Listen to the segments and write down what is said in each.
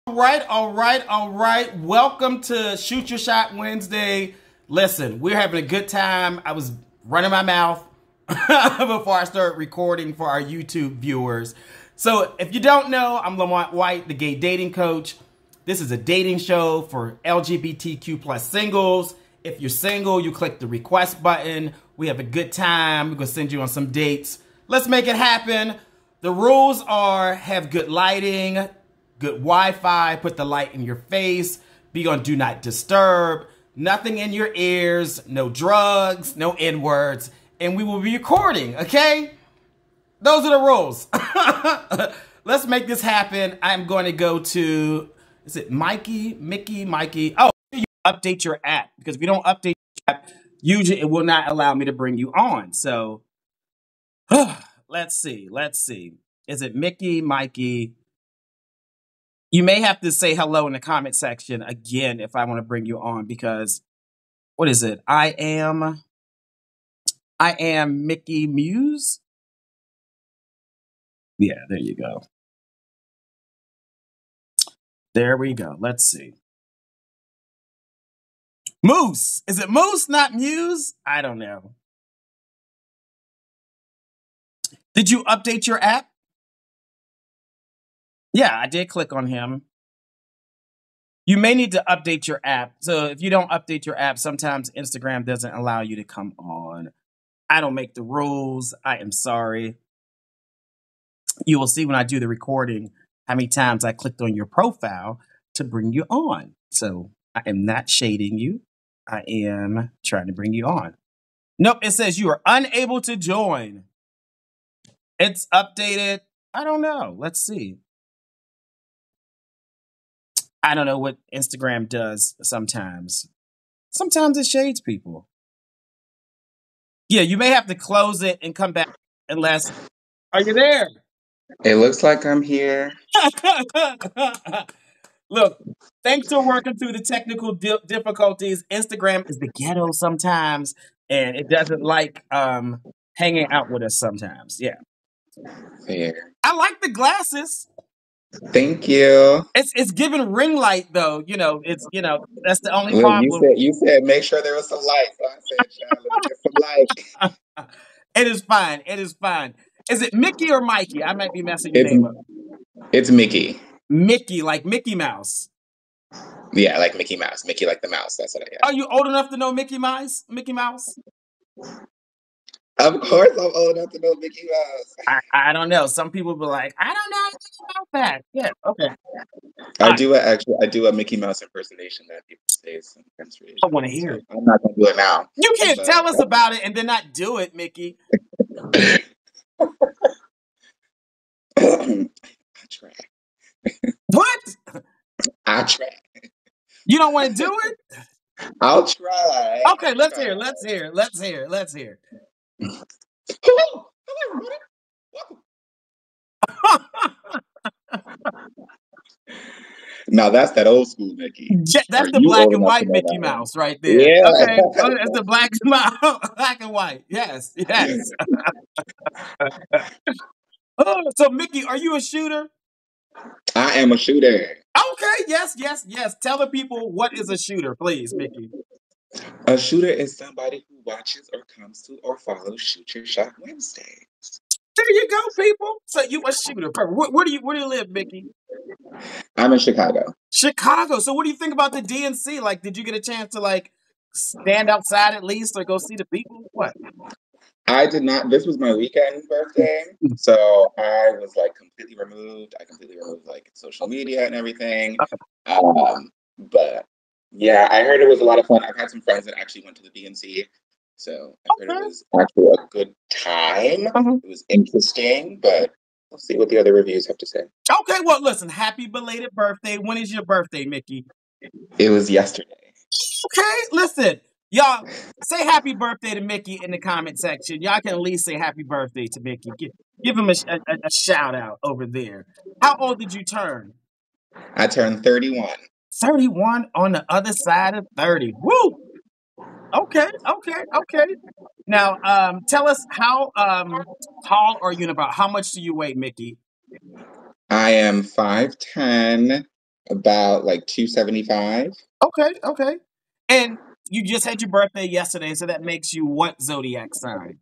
All right. Welcome to Shoot Your Shot Wednesday. Listen, we're having a good time. I was running my mouth before I started recording for our YouTube viewers. So if you don't know, I'm Lamont White, the gay dating coach. This is a dating show for LGBTQ plus singles. If you're single, you click the request button. We have a good time. We're going to send you on some dates. Let's make it happen. The rules are have good lighting, good Wi-Fi, put the light in your face, be on do not disturb, nothing in your ears, no drugs, no N-words, and we will be recording, okay? Those are the rules. Let's make this happen. I'm going to go to, is it Mickey? Oh, you update your app, because if you don't update your app, usually it will not allow me to bring you on. So, let's see. Is it Mickey? You may have to say hello in the comment section again if I want to bring you on, because what is it? I am Mickey Muse. Yeah, there you go. There we go. Let's see. Moose. Is it Moose, not Muse? I don't know. Did you update your app? Yeah, I did click on him. You may need to update your app. So if you don't update your app, sometimes Instagram doesn't allow you to come on. I don't make the rules. I am sorry. You will see when I do the recording how many times I clicked on your profile to bring you on. So I am not shading you. I am trying to bring you on. Nope, it says you are unable to join. It's updated. I don't know. Let's see. I don't know what Instagram does sometimes. Sometimes it shades people. Yeah, you may have to close it and come back unless... Are you there? It looks like I'm here. Look, thanks for working through the technical difficulties. Instagram is the ghetto sometimes, and it doesn't like hanging out with us sometimes. Yeah. Fair. I like the glasses. Thank you. It's giving ring light though. That's the only problem. You said make sure there was some light. So I said, child, let me get some light. It is fine. Is it Mickey or Mikey? I might be messing your name up. It's Mickey. Mickey, like Mickey Mouse. Yeah, like Mickey Mouse. Mickey like the mouse. That's what I got. Are you old enough to know Mickey Mouse? Of course I'm old enough to know Mickey Mouse. I don't know. Some people be like, I don't know anything about that. Yeah, okay. I do a Mickey Mouse impersonation that people say sometimes. I want to hear it. I'm not gonna do it now. You can't tell us about it and then not do it, Mickey. I try. What? I try. You don't want to do it? I'll try. Okay, let's hear. Hello, everybody. Welcome. Now that's that old school Mickey. Yeah, that's the black and white Mickey Mouse right there. Yeah. Okay, that's the black and white. Yes. So Mickey, are you a shooter? I am a shooter. Okay, yes. Tell the people what is a shooter, please, Mickey. A shooter is somebody who watches or comes to or follows Shoot Your Shot Wednesdays. There you go, people. So you a shooter. Where do you live, Mickey? I'm in Chicago. Chicago. So what do you think about the DNC? Like, did you get a chance to stand outside at least or go see the people? What? I did not. This was my weekend birthday, so I was completely removed. I completely removed social media and everything. But yeah, I heard it was a lot of fun. I've had some friends that actually went to the DNC, so I heard it was actually a good time. It was interesting, but we'll see what the other reviews have to say. Okay, well, listen, happy belated birthday. When is your birthday, Mickey? It was yesterday. Okay, listen. Y'all, say happy birthday to Mickey in the comment section. Y'all can at least say happy birthday to Mickey. Give him a shout out over there. How old did you turn? I turned 31. 31 on the other side of 30. Woo! Okay. Now, tell us how tall are you and about how much do you weigh, Mickey? I am 5'10", About like 275. Okay. And you just had your birthday yesterday, so that makes you what zodiac sign?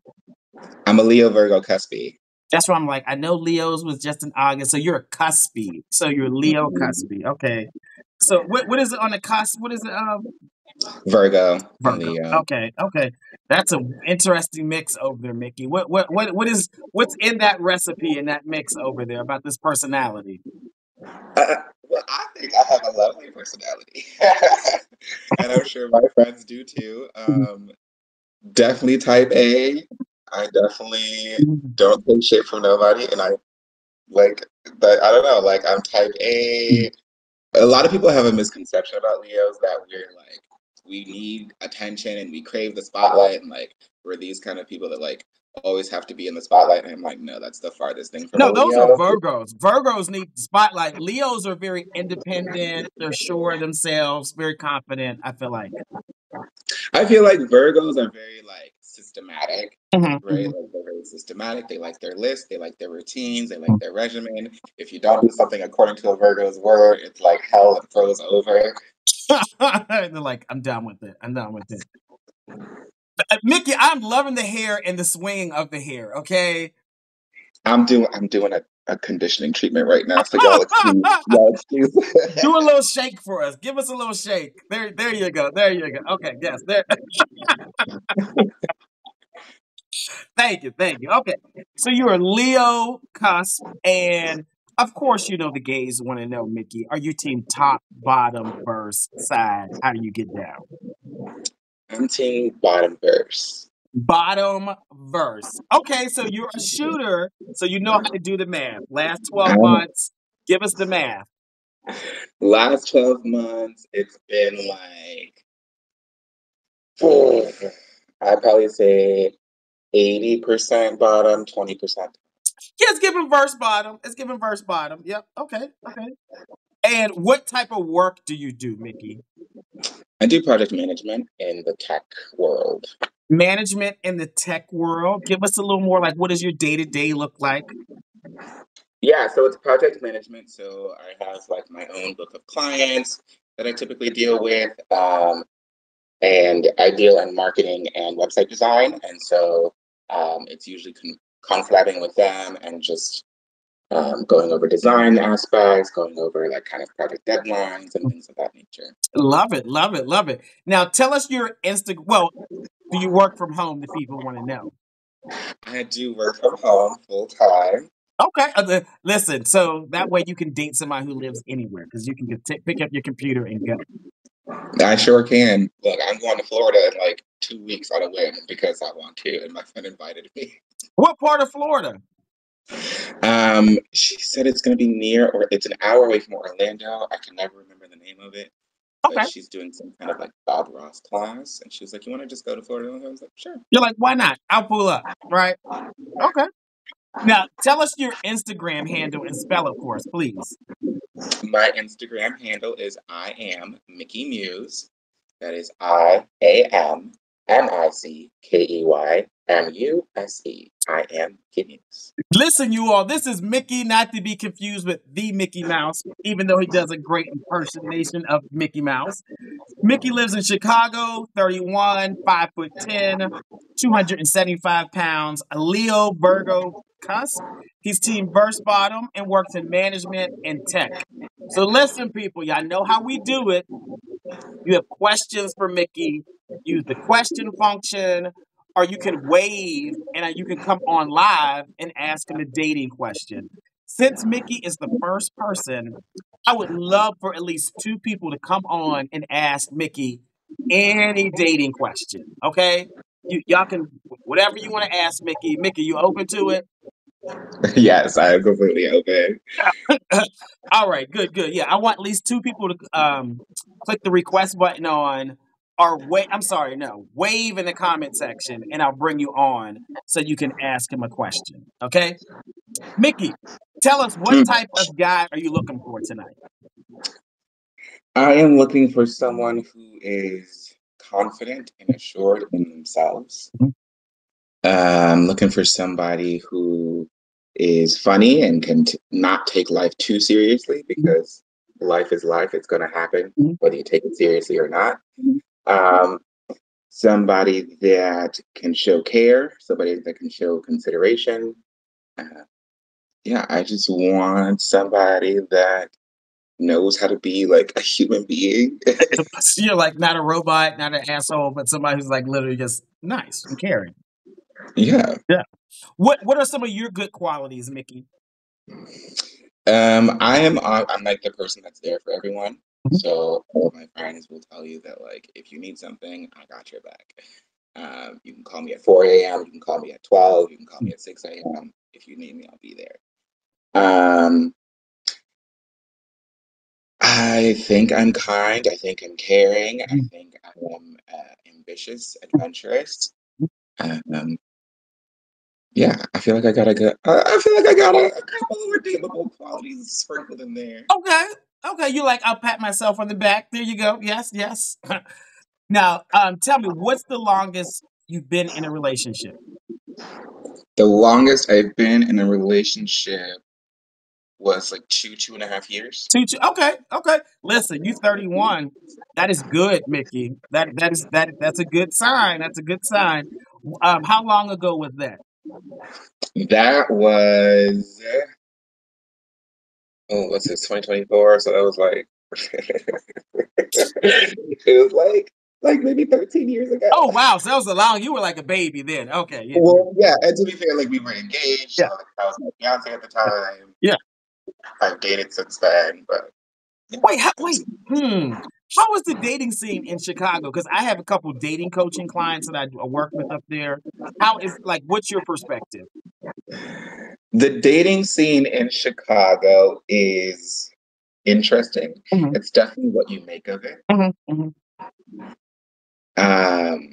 I'm a Leo Virgo cuspy. That's why I'm like, I know Leo's was just in August, so you're a cuspy. So you're Leo Mhm. cuspy. Okay. So what is it on the cusp? What is it? Virgo and Virgo. Leo. Okay. That's an interesting mix over there, Mickey. What's in that recipe and that mix over there about this personality? Well, I think I have a lovely personality. And I'm sure my friends do too. Definitely type A. I definitely don't take shit from nobody. And I like that. I don't know. Like, I'm type A. A lot of people have a misconception about Leos that we're like, we need attention and we crave the spotlight. And like, we're these kind of people that like always have to be in the spotlight. And I'm like, no, that's the farthest thing from a No, those are Leo. Virgos. Virgos need the spotlight. Leos are very independent. They're sure of themselves, very confident. I feel like. I feel like Virgos are very like systematic, right? Mhm. Like they're very systematic. They like their list, they like their routines, they like their regimen. If you don't do something according to a Virgo's word, it's like hell and froze over. They're like, I'm done with it. I'm done with it. Mickey, I'm loving the hair and the swinging of the hair. Okay. I'm doing a conditioning treatment right now, so y'all excuse. Do a little shake for us. Give us a little shake. There you go. There you go. Okay, yes, there. Thank you. Okay, so you're a Leo cusp, and of course, you know the gays want to know, Mickey. Are you team top, bottom, verse, side? How do you get down? I'm team bottom verse. Bottom verse. Okay, so you're a shooter, so you know how to do the math. Last 12 Um, months, give us the math. Last 12 months, it's been like, I'd probably say 80% bottom, 20%. Yeah, it's giving verse bottom. It's giving verse bottom. Yep. Okay. And what type of work do you do, Mickey? I do project management in the tech world. Management in the tech world. Give us a little more like what does your day to day look like? Yeah, so it's project management. So I have like my own book of clients that I typically deal with, and I deal in marketing and website design. And so it's usually conflabbing with them and just going over design aspects, going over like kind of project deadlines and things of that nature. Love it. Now tell us your Well, do you work from home? The people want to know. I do work from home full time. Okay, listen. So that way you can date somebody who lives anywhere because you can pick up your computer and go. I sure can. Look, I'm going to Florida in like 2 weeks on a whim because I want to, and my friend invited me. What part of Florida? She said it's going to be near, or it's an hour away from Orlando. I can never remember the name of it, but Okay, she's doing some kind of like Bob Ross class, and she was like, "You want to just go to Florida?" And I was like, "Sure." you're like, why not? I'll pull up. Right. Okay. Now tell us your Instagram handle and spell it for us, please. My Instagram handle is I am Mickey Muse. That is IAMMICKEYMUSE. I am Mickey Muse. Listen, you all, this is Mickey, not to be confused with the Mickey Mouse, even though he does a great impersonation of Mickey Mouse. Mickey lives in Chicago, 31, 5'10", 275 pounds, a Leo Virgo cusp. He's team verse bottom and works in management and tech. So listen, people, y'all know how we do it. You have questions for Mickey, use the question function, or you can wave and you can come on live and ask him a dating question. Since Mickey is the first person, I would love for at least two people to come on and ask Mickey any dating question. Okay? Y'all can, whatever you want to ask Mickey. Mickey, you open to it? Yes, I am completely open. All right, good. Yeah, I want at least two people to click the request button on or wait. I'm sorry, no, wave in the comment section, and I'll bring you on so you can ask him a question. Okay, Mickey, tell us what Mm. type of guy are you looking for tonight? I am looking for someone who is confident and assured in themselves. I'm looking for somebody who is funny and can not take life too seriously because life is life. It's going to happen, Mhm. whether you take it seriously or not. Mhm. Um, Somebody that can show care, somebody that can show consideration. Uh, yeah, I just want somebody that knows how to be like a human being. So you're like not a robot, not an asshole, but somebody who's like literally just nice and caring. Yeah. Yeah. What are some of your good qualities, Mickey? I'm like the person that's there for everyone. Mhm. So all of my friends will tell you that like if you need something, I got your back. You can call me at 4 a.m. You can call me at 12. You can call me at 6 a.m. If you need me, I'll be there. Um, I think I'm kind. I think I'm caring. I think I am ambitious, adventurous. Um, yeah, I feel like I got a good. I feel like I got a couple of redeemable qualities sprinkled in there. Okay. Okay. You're like, I'll pat myself on the back. There you go. Yes, yes. Now, tell me, what's the longest you've been in a relationship? The longest I've been in a relationship was like 2.5 years. Okay, okay. Listen, you 31. That is good, Mickey. That's a good sign. That's a good sign. How long ago was that? That was what's this, 2024? So that was like it was like maybe 13 years ago. Oh wow, so that was a long. You were like a baby then. Okay, yeah, Well, yeah, and to be fair, like we were engaged, yeah, so like I was my fiance at the time. yeah. I've dated since then, but yeah, Wait. How is the dating scene in Chicago? Because I have a couple dating coaching clients that I work with up there. How is like? What's your perspective? the dating scene in Chicago is interesting. Hmm. It's definitely what you make of it. Hmm. Hmm. Um,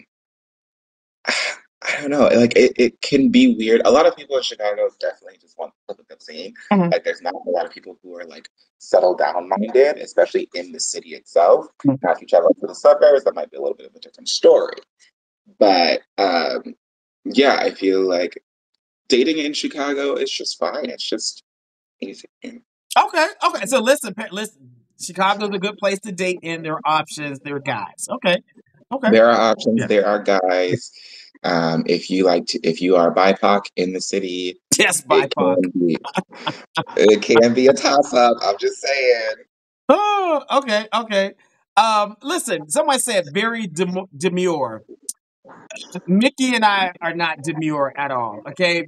I don't know. Like it can be weird. A lot of people in Chicago definitely just want to look at scene. Hmm. Like there's not a lot of people who are like settled down minded, especially in the city itself. Now, if you travel to the suburbs, that might be a little bit of a different story. But yeah, I feel like dating in Chicago is just fine. It's just easy. Okay, okay. So listen. Chicago's a good place to date, and there are options. There are guys. Okay, okay. There are options. Yeah. There are guys. If you are BIPOC in the city, Yes, it BIPOC. can be it can be a toss up. I'm just saying. Oh, okay, okay. Listen. Someone said very demure. Mickey and I are not demure at all. Okay, if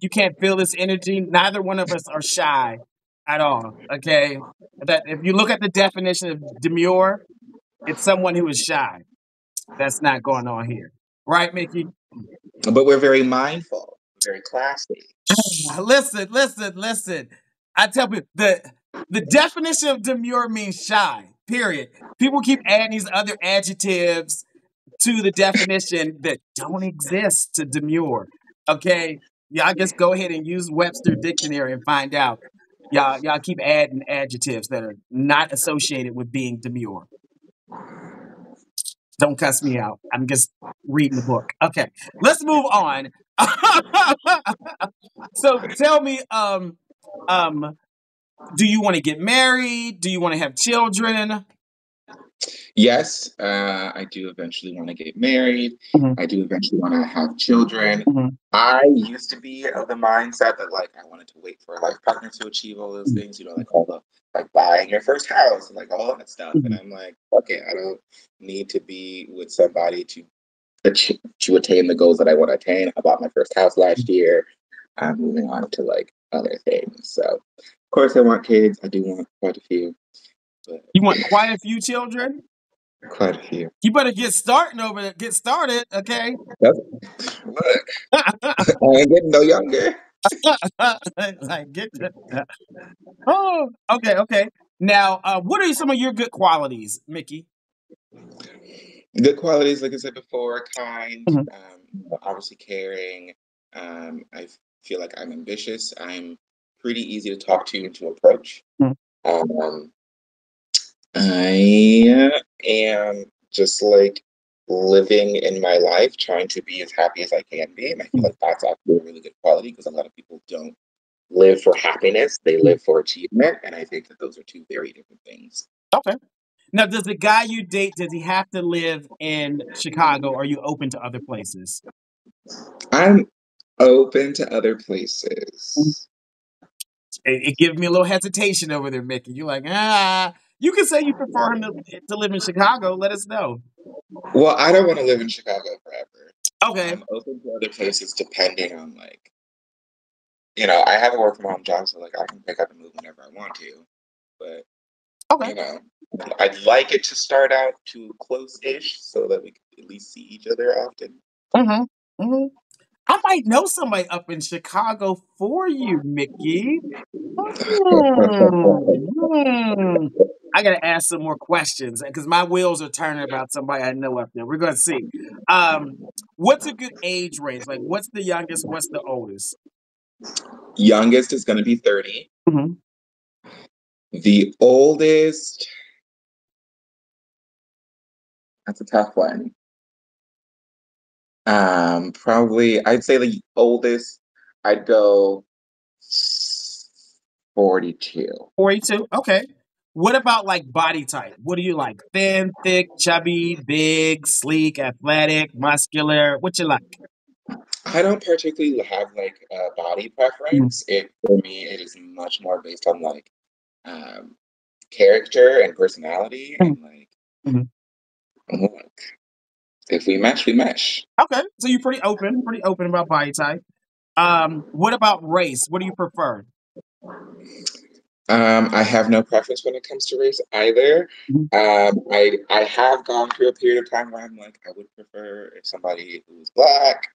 you can't feel this energy, neither one of us are shy at all. Okay, that if you look at the definition of demure, it's someone who is shy. That's not going on here, right, Mickey? But we're very mindful, very classy. Listen. I tell people the definition of demure means shy. Period. People keep adding these other adjectives to the definition that don't exist to demure. Okay, y'all just go ahead and use Webster Dictionary and find out. Y'all keep adding adjectives that are not associated with being demure. Don't cuss me out. I'm just reading the book. Okay, let's move on. So tell me, um, do you want to get married? Do you want to have children? Yes, I do eventually want to get married. Mhm, I do eventually want to have children. mhm, I used to be of the mindset that like I wanted to wait for a life partner to achieve all those mhm, things, like all the like buying your first house and like all that stuff. And mhm. I'm like, okay, I don't need to be with somebody to attain the goals that I want to attain. I bought my first house last year. I'm moving on to like other things. So of course I want kids. I do want quite a few, but You want quite a few children? quite a few. You better get starting over there. Get started, okay? That's, look, I ain't getting no younger. Like get oh, okay, okay. Now, what are some of your good qualities, Mickey? Good qualities, like I said before, kind, Mhm, obviously caring. I feel like I'm ambitious. I'm pretty easy to talk to and to approach. mhm, Um, I am just like living in my life, trying to be as happy as I can be. And I feel mhm. like that's actually a really good quality because a lot of people don't. live for happiness. They live for achievement. And I think that those are two very different things. Okay. Now, does the guy you date, does he have to live in Chicago? Or are you open to other places? I'm open to other places. It gives me a little hesitation over there, Mickey. You're like, you can say you prefer him to live in Chicago. Let us know. Well, I don't want to live in Chicago forever. Okay. I'm open to other places depending on like, you know, I have a work from home job, so like I can pick up and move whenever I want to. But Okay. you know, I'd like it to start out to close-ish so that we can at least see each other often. Mm-hmm. Mm-hmm. I might know somebody up in Chicago for you, Mickey. I gotta ask some more questions because my wheels are turning about somebody I know up there. We're gonna see. What's a good age range? Like, what's the youngest? What's the oldest? Youngest is going to be 30. Mm-hmm. The oldest, that's a tough one. Probably, I'd say the oldest, I'd go 42. 42. Okay. What about like body type? What do you like? Thin, thick, chubby, big, sleek, athletic, muscular? What you like? I don't particularly have like a body preference. It for me, it is much more based on like um, character and personality, and like Mm-hmm. look, if we mesh, we mesh. Okay, so you're pretty open about body type. What about race? What do you prefer? I have no preference when it comes to race either. Mhm. I have gone through a period of time where I'm like, I would prefer if somebody who's black.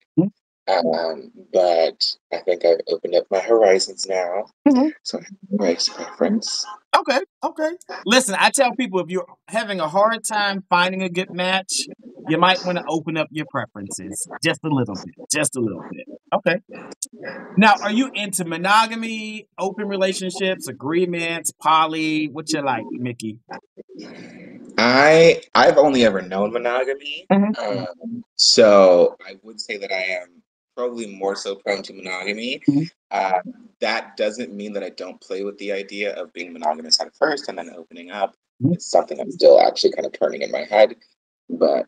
But I think I've opened up my horizons now. Mhm. So I have no race preference. Okay, okay. Listen, I tell people if you're having a hard time finding a good match, you might want to open up your preferences just a little bit, just a little bit. Okay. Now, are you into monogamy, open relationships, agreements, poly? What you like, Mickey? I've only ever known monogamy. Mhm. So I would say that I am probably more so prone to monogamy. Mhm. That doesn't mean that I don't play with the idea of being monogamous at first and then opening up. Mhm. It's something I'm still actually kind of turning in my head. But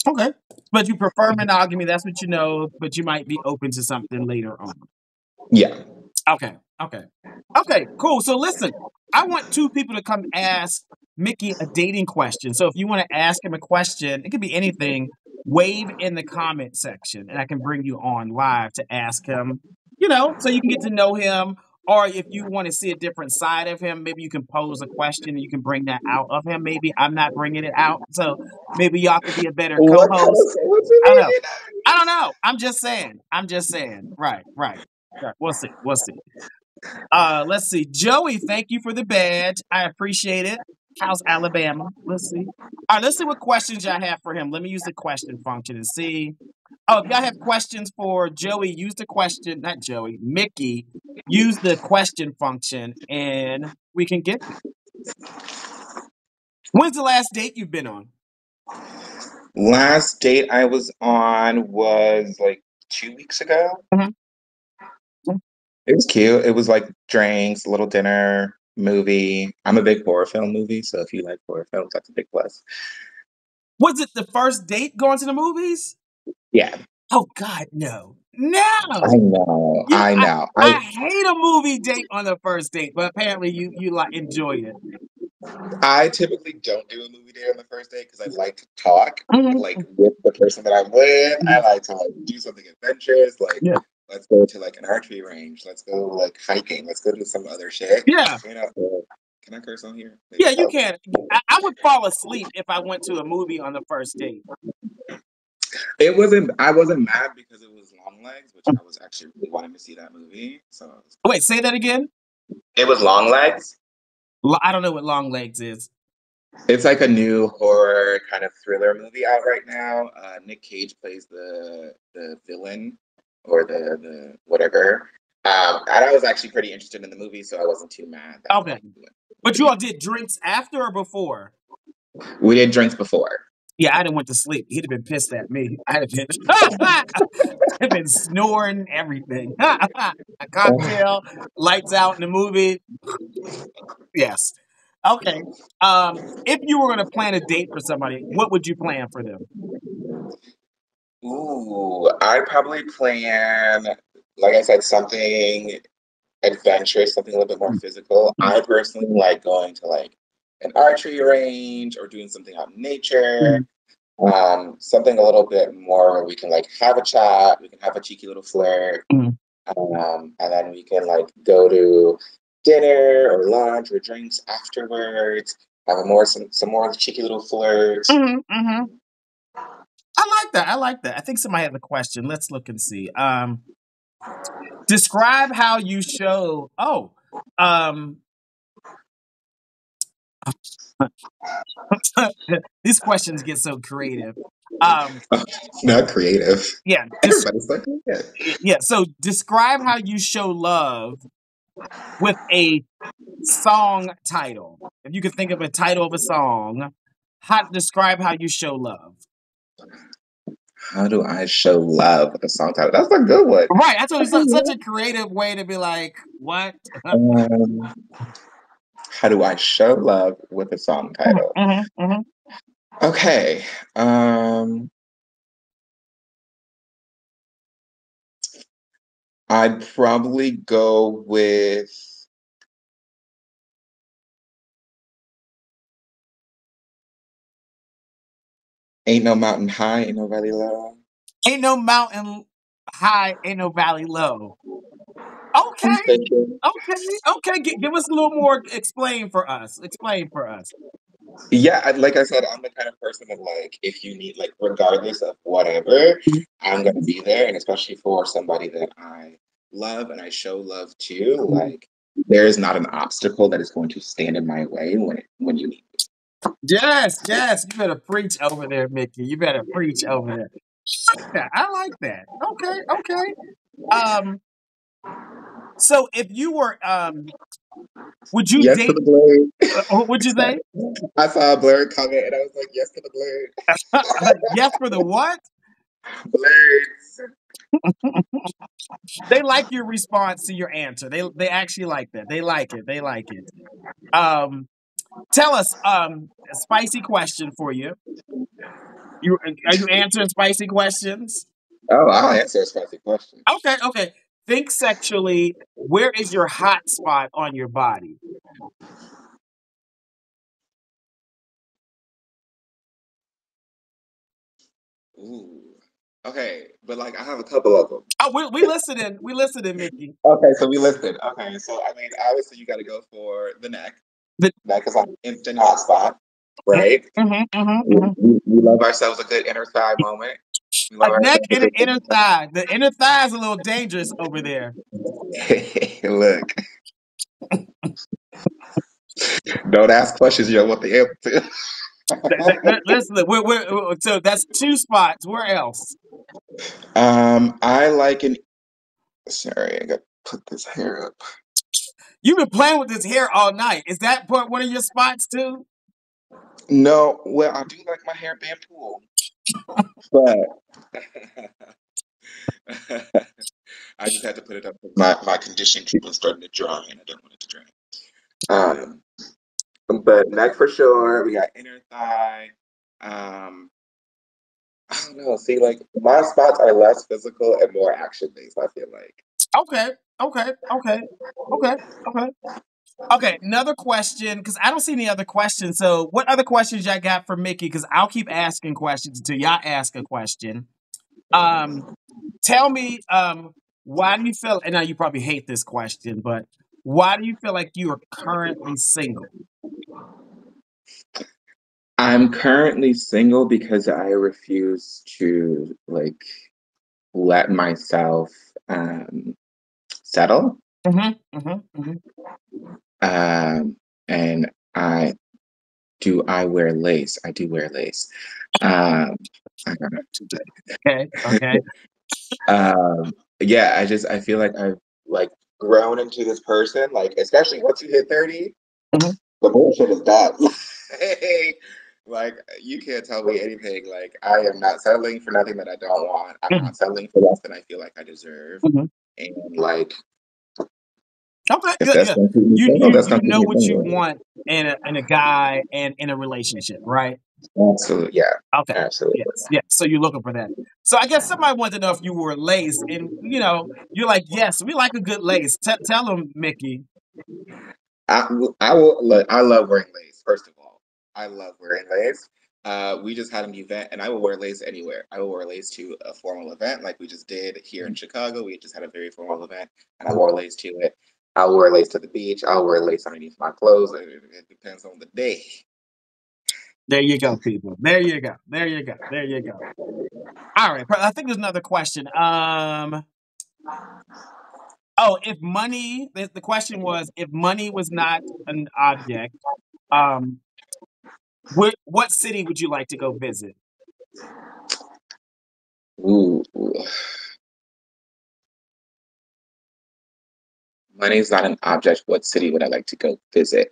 Okay. But you prefer monogamy, that's what you know, but you might be open to something later on. yeah. Okay. Okay. Okay. Cool. So listen, I want two people to come ask Mickey a dating question. So if you want to ask him a question, it could be anything. Wave in the comment section, and I can bring you on live to ask him. You know, so you can get to know him. Or if you want to see a different side of him, maybe you can pose a question and you can bring that out of him. Maybe I'm not bringing it out, so maybe y'all could be a better What kind co-host. of what's in I don't know. it? I don't know. I'm just saying. I'm just saying. Right. Right. Right. We'll see. We'll see. Let's see. Joey, thank you for the badge. I appreciate it. How's Alabama? Let's see. All right, let's see what questions y'all have for him. Let me use the question function and see. Oh, if y'all have questions for Joey, use the question, not Joey, Mickey, use the question function and we can get them. When's the last date you've been on? Last date I was on was like 2 weeks ago. Mhm. It was cute. It was like drinks, a little dinner, movie. I'm a big horror film movie, so if you like horror films, that's a big plus. Was it the first date going to the movies? Yeah, Oh God, no. I No. know. You I I, know. I hate a movie date on the first date, but apparently you like enjoy it. I typically don't do a movie date on the first date because I like to talk like Mhm. with the person that I'm with. I Mhm. like to like do something adventurous, like Yeah. let's go to like an archery range. Let's go like hiking. Let's go do some other shit. Yeah. You know, so, can I curse on here? Yeah, you Oh. can. I would fall asleep if I went to a movie on the first date. It wasn't. I wasn't mad because it was Long Legs, which I was actually really wanting to see that movie. So Wait, say that again? it was Long Legs. I don't know what Long Legs is. It's like a new horror kind of thriller movie out right now. Nick Cage plays the villain or the whatever. And I was actually pretty interested in the movie, so I wasn't too mad that Okay. like But you all did drinks after or before? we did drinks before. Yeah, I'd have went to sleep. He'd have been pissed at me. I'd have been snoring, everything. A cocktail, lights out in the movie. Yes. Okay. If you were going to plan a date for somebody, what would you plan for them? Ooh, I'd probably plan, like I said, something adventurous, something a little bit more physical. I personally like going to like an archery range or doing something out in nature. Mhm. Something a little bit more where we can like have a chat, we can have a cheeky little flirt, Mhm. and then we can like go to dinner or lunch or drinks afterwards, have a more some more cheeky little flirts. Mhm. Mhm. I like that. I like that. I think somebody has a question. Let's look and see. Describe how you show. Oh, um, these questions get so creative. Um, Not creative. yeah, Everybody's like, yeah. yeah. So describe how you show love with a song title. If you could think of a title of a song, describe how you show love. How do I show love with a song title? That's a good one. Right. That's what it's such a creative way to be like, what? Um, how do I show love with a song Mhm, title? mhm, mhm. Okay. I'd probably go with Ain't No Mountain High, Ain't No Valley Low. Ain't no mountain high, ain't no valley low. Okay. Thank you. Okay. Give us a little more. Explain for us. Explain for us. Yeah, like I said, I'm the kind of person that like if you need like regardless of whatever, I'm gonna be there. And especially for somebody that I love and I show love to, like there is not an obstacle that is going to stand in my way when you need me. Yes. You better preach over there, Mickey. You better preach over there. Yeah, I like that. Okay. Um, so if you were, would you Yes to date? the blade. What would you say? I saw a blurred comment and I was like, yes to the blade. Yes for the what? Blades. They like your response to your answer. They actually like that. They like it. They like it. Um, tell us. A spicy question for you. You are you answering spicy questions? Oh, I'll answer a spicy question. Okay. Think sexually. Where is your hot spot on your body? Ooh. Okay, but like I have a couple of them. Oh, we listening. We listening, Mickey. Okay, so we listed. Okay, so I mean, obviously you got to go for the neck. The, Neck is like instant hot spot, right? mhm. We love ourselves a good inner thigh moment. We A love neck ourselves a and an good. inner thigh. The inner thigh is a little dangerous over there. Look, don't ask questions you don't want the answer to. Listen, so that's two spots. Where else? I like an. Sorry, I got to put this hair up. You've been playing with this hair all night. Is that one of your spots too? No, well, I do like my hair bamboo, but I just had to put it up. My conditioning cream was starting to dry, and I don't want it to dry. Um, but neck for sure. We got inner thigh. Um, I don't know. See, like my spots are less physical and more action based. I feel like. Okay, okay, okay, okay, okay. Okay, another question because I don't see any other questions. So, what other questions y'all got for Mickey? Because I'll keep asking questions until y'all ask a question. Um, tell me, why do you feel? And now you probably hate this question, but why do you feel like you are currently single? I'm currently single because I refuse to like let myself settle. Mm-hmm. And I wear lace. I do wear lace. Um, I don't Okay. know. Yeah, I feel like I've like grown into this person, like especially once you hit 30, Mhm. the bullshit is done. Like, you can't tell me anything. Like, I am not settling for nothing that I don't want. I'm not settling for less than I feel like I deserve. Mhm. And like, Okay, if good, that's yeah. gonna keep me You single, you that's you gonna keep know me what you single. want in a guy and in a relationship, right? Absolutely, yeah, Okay. absolutely. Yes. Yes. So you're looking for that. So I guess somebody wanted to know if you were lace, and you're like, yes, we like a good lace. Tell them, Mickey. I will. Look, I love wearing lace. First of all, I love wearing lace. We just had an event, and I will wear lace anywhere. I will wear lace to a formal event, like we just did here in Chicago. We just had a very formal event, and I wore lace to it. I'll wear lace to the beach. I'll wear lace underneath my clothes. It depends on the day. There you go, people. There you go. There you go. There you go. All right. I think there's another question. Oh, if money. The question was, if money was not an object, um, what city would you like to go visit? Ooh, money's not an object. What city would I like to go visit?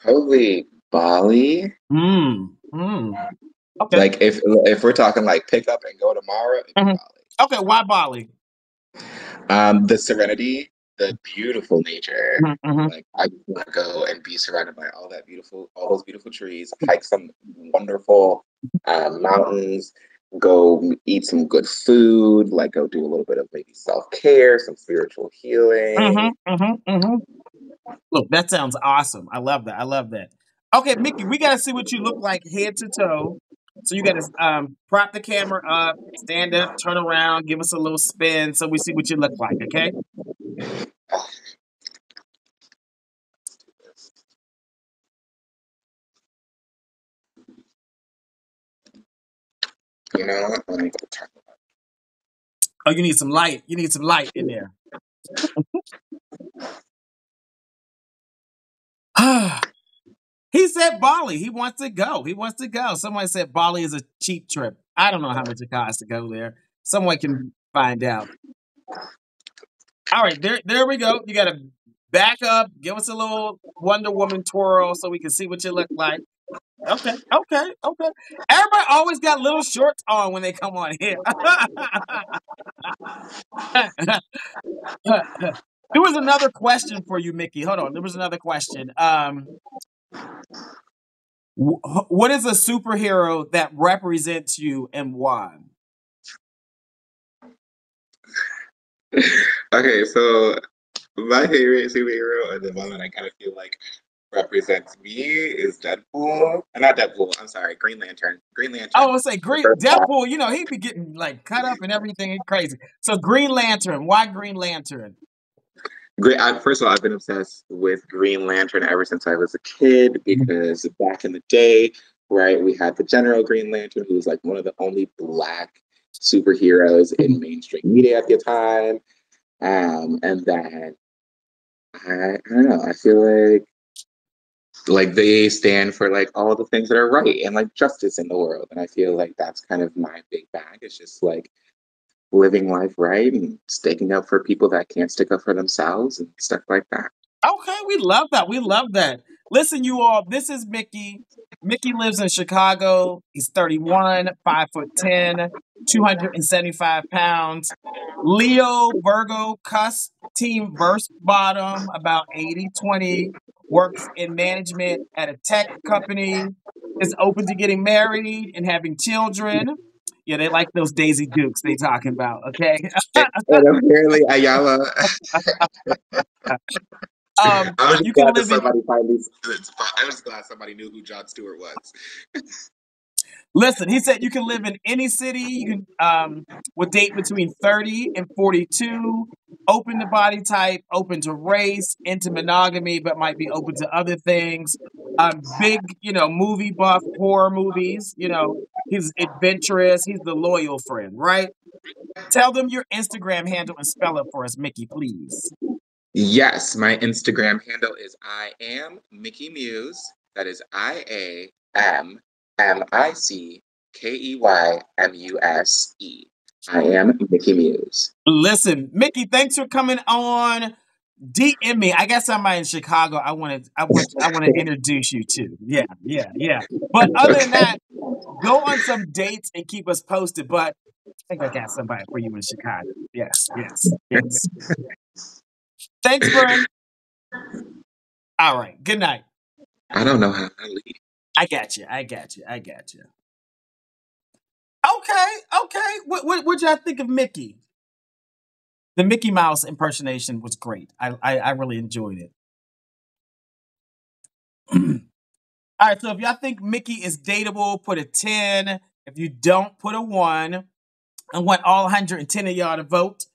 Probably Bali. Mm. Mm. Okay. Like if we're talking like pick up and go tomorrow, it'd be Mhm. Bali. Okay. Why Bali? The serenity, the beautiful nature. Mhm, mhm. Like I just want to go and be surrounded by all those beautiful trees, hike some wonderful mountains, go eat some good food, like go do a little bit of maybe self-care, some spiritual Mhm, healing. mhm, mhm. Look, that sounds awesome. I love that. I love that. Okay, Mickey, we gotta see what you look like head to toe. So you gotta prop the camera up, stand up, turn around, give us a little spin so we see what you look like, okay? You know, let me go turn. Oh, you need some light. You need some light in there. He said Bali. He wants to go. He wants to go. Someone said Bali is a cheap trip. I don't know how much it costs to go there. Someone can find out. All right, there we go. You got to back up, give us a little Wonder Woman twirl so we can see what you look like. Okay, okay, okay. Everybody always got little shorts on when they come on here. There was another question for you, Mickey. Hold on. There was another question. What is a superhero that represents you and why? Okay, so my favorite superhero, and the one that I kind of feel like represents me, is Deadpool. Not Deadpool. I'm sorry, Green Lantern. Green I Lantern. would say The Green first one. Deadpool. He'd be getting like cut up and everything. It's crazy. So Green Lantern. Why Green Lantern? Great. First of all, I've been obsessed with Green Lantern ever since I was a kid Mhm. because back in the day, right, we had the General Green Lantern, who was like one of the only black superheroes in mainstream media at the time. And then I don't know. I feel like they stand for like all the things that are right and like justice in the world, and I feel like that's kind of my big bag. It's just like living life right and sticking up for people that can't stick up for themselves and stuff like that. Okay, we love that. We love that. Listen, you all, this is Mickey. Mickey lives in Chicago. He's 31, 5'10", 275 pounds. Leo, Virgo, Cuss, team verse bottom, about 80-20. Works in management at a tech company. Is open to getting married and having children. Yeah, they like those Daisy Dukes they talking about, okay? And apparently Ayala, I was You just can glad that live in somebody finally. I was just glad somebody knew who Jon Stewart was. Listen, he said you can live in any city. You can would date between 30 and 42, open to body type, open to race, into monogamy, but might be open to other things. Big, movie buff, horror movies, he's adventurous, he's the loyal friend, right? Tell them your Instagram handle and spell it for us, Mickey, please. Yes, my Instagram handle is I am Mickey Muse. That is IAMMICKEYMUSE. I am Mickey Muse. Listen, Mickey, thanks for coming on. DM me. I got somebody in Chicago. I want to introduce you to. Yeah. But other than Okay. that, go on some dates and keep us posted. But I think I got somebody for you in Chicago. Yes. Thanks, friend. All right. Good night. I don't know how I leave. I got you. Okay. What y'all think of Mickey? The Mickey Mouse impersonation was great. I really enjoyed it. All right, so if y'all think Mickey is dateable, put a 10. If you don't, put a 1. I want all 110 of y'all to vote.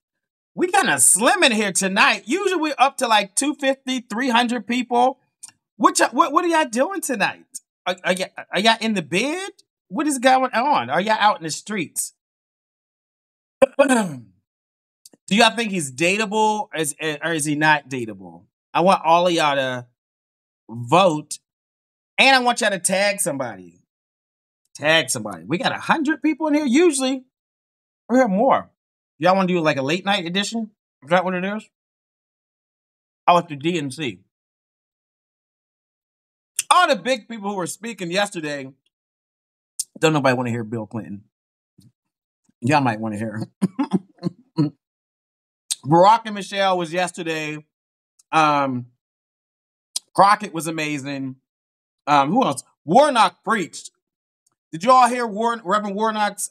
We kind of slim in here tonight. Usually we're up to like 250, 300 people. What are y'all doing tonight? Are y'all in the bed? What is going on? Are y'all out in the streets? Do y'all think he's dateable or is he not dateable? I want all of y'all to vote, and I want y'all to tag somebody. We got 100 people in here. Usually we have more. Y'all want to do like a late night edition? Is that what it is? Oh, it's the DNC. All the big people who were speaking yesterday. Don't nobody want to hear Bill Clinton. Y'all might want to hear him. Barack and Michelle was yesterday. Crockett was amazing. Who else? Warnock preached. Did you all hear Reverend Warnock's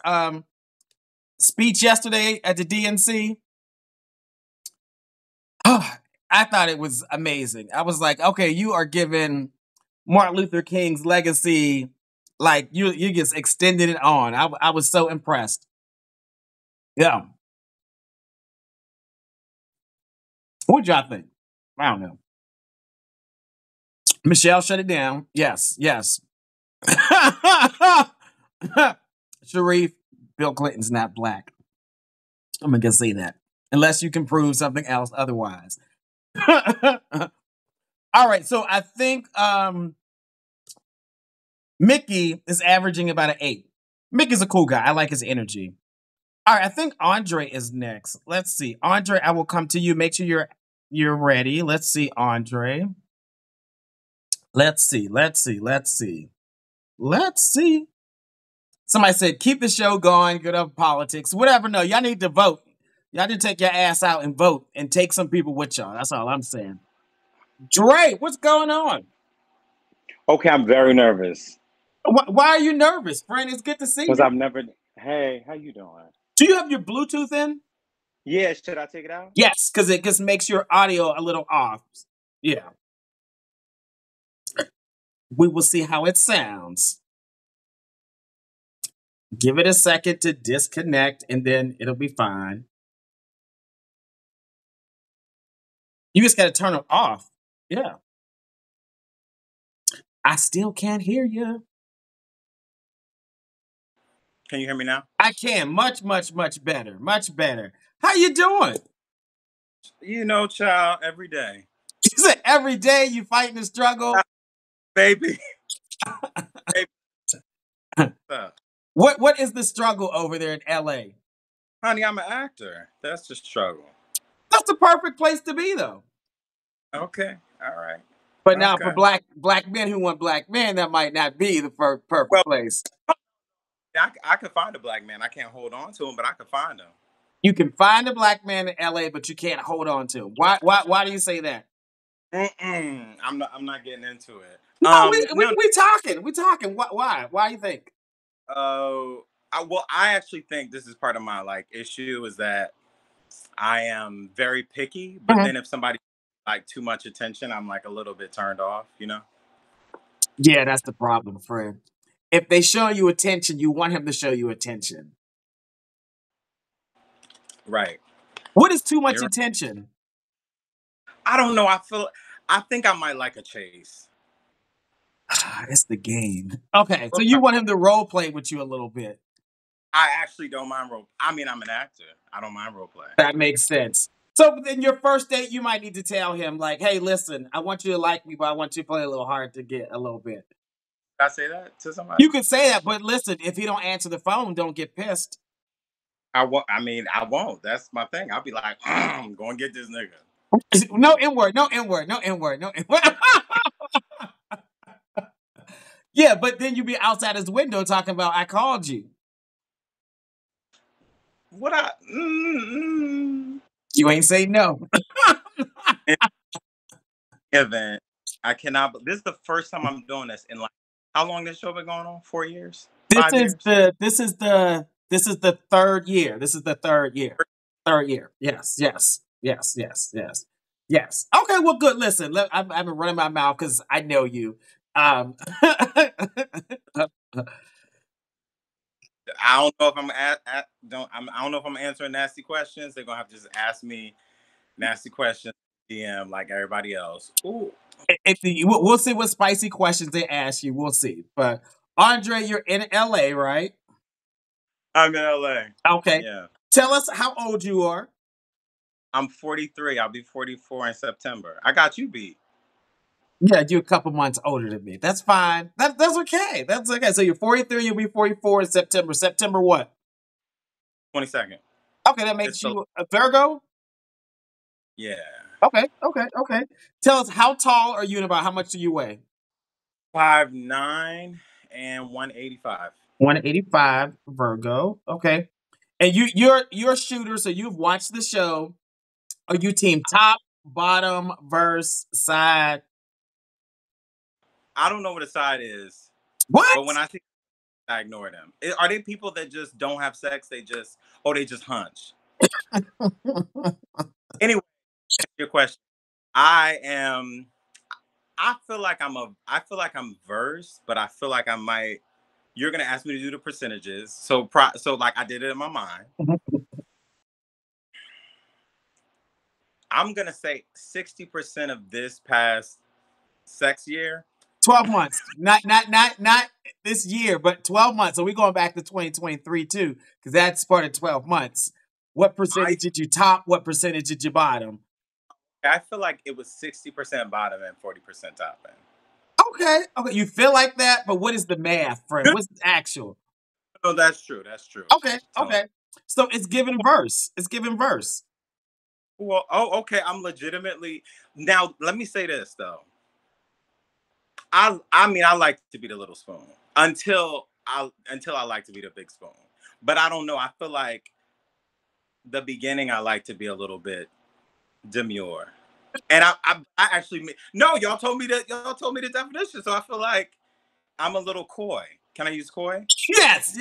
speech yesterday at the DNC? I thought it was amazing. I was like, okay, you are giving Martin Luther King's legacy, like you just extended it on. I was so impressed. Yeah. What y'all think? I don't know. Michelle shut it down. Yes. Sharif, Bill Clinton's not black. I'm gonna say that. Unless you can prove something else otherwise. All right, so I think Mickey is averaging about an 8. Mickey's a cool guy. I like his energy. All right, I think Andre is next. Let's see. Andre, I will come to you. Make sure you're ready. Let's see, Andre. Let's see. Somebody said, keep the show going, good up politics. Whatever. No, y'all need to vote. Y'all need to take your ass out and vote and take some people with y'all. That's all I'm saying. Dre, what's going on? Okay, I'm very nervous Why are you nervous, friend? It's good to see because you. I've never. Hey, how you doing? Do you have your Bluetooth in? Yeah, should I take it out? Yes, because it just makes your audio a little off. Yeah. We will see how it sounds. Give it a second to disconnect and then it'll be fine. You just got to turn it off. Yeah. I still can't hear you. Can you hear me now? I can. Much better. Much better. How you doing? You know, child, every day. You said every day you fighting the struggle. Baby. Baby. What is the struggle over there in LA? Honey, I'm an actor. That's the struggle. That's the perfect place to be, though. Okay. All right. But now for Okay. black men who want black men, that might not be the perfect Well, place. I could find a black man. I can't hold on to him, but I could find him. You can find a black man in LA, but you can't hold on to him. Why do you say that? I'm not getting into it. No, No. we talking. We talking. Why? Why do you think? I actually think this is part of my like issue is that I am very picky, but Mhm. then if somebody like too much attention, I'm like a little bit turned off, you know? Yeah, that's the problem, friend. If they show you attention, you want him to show you attention. Right. What is too much You're right. attention? I don't know. I think I might like a chase. It's the game. Okay, so you want him to role play with you a little bit. I actually don't mind role. I mean, I'm an actor. I don't mind role play. That makes sense. So in your first date, you might need to tell him, like, hey, listen, I want you to like me, but I want you to play a little hard to get a little bit. Did I say that to somebody? You can say that, but listen, if he don't answer the phone, don't get pissed. I won't. I mean, I won't. That's my thing. I'll be like, go and get this nigga. No N word. No N word. No N word. No N word. Yeah, but then you be outside his window talking about I called you. What I You ain't say no. event. I cannot. This is the first time I'm doing this in like how long this show been going on? 4 years? This 5 years? is the third year. This is the third year. Third year. Yes. Yes. Yes. Yes. Yes. Yes. Okay. Well, good. Listen, I've been running my mouth because I know you. I don't know if I don't know if I'm answering nasty questions. They're gonna have to just ask me nasty questions, DM like everybody else. Ooh. We'll see what spicy questions they ask you. We'll see. But Andre, you're in LA, right? I'm in LA. Okay. Yeah. Tell us how old you are. I'm 43. I'll be 44 in September. I got you beat. Yeah, you're a couple months older than me. That's fine. That's okay. That's okay. So you're 43, you'll be 44 in September. September what? 22nd. Okay, that makes you a Virgo? Yeah. Okay. Tell us, how tall are you and about how much do you weigh? 5'9" and 185. 185, Virgo. Okay. And you're a shooter, so you've watched the show. Are you team top, bottom, verse, side? I don't know what a side is, What? but when I see, I ignore them. Are they people that just don't have sex? They just hunch. Anyway, your question. I am. I feel like I'm verse, but I feel like I might. You're gonna ask me to do the percentages, so like I did it in my mind. I'm gonna say 60% of this past sex year. 12 months. Not this year, but 12 months. So we're going back to 2023 too, because that's part of 12 months. What percentage did you top? What percentage did you bottom? I feel like it was 60% bottom and 40% top end. Okay. You feel like that, but what is the math, friend? What's the actual? No, that's true. Okay. So it's given verse. Well, okay. I'm legitimately now. Let me say this though. I mean, I like to be the little spoon until I like to be the big spoon. But I don't know. I feel like the beginning I like to be a little bit demure. And I actually no, y'all told me the definition, so I feel like I'm a little coy. Can I use coy? Yes.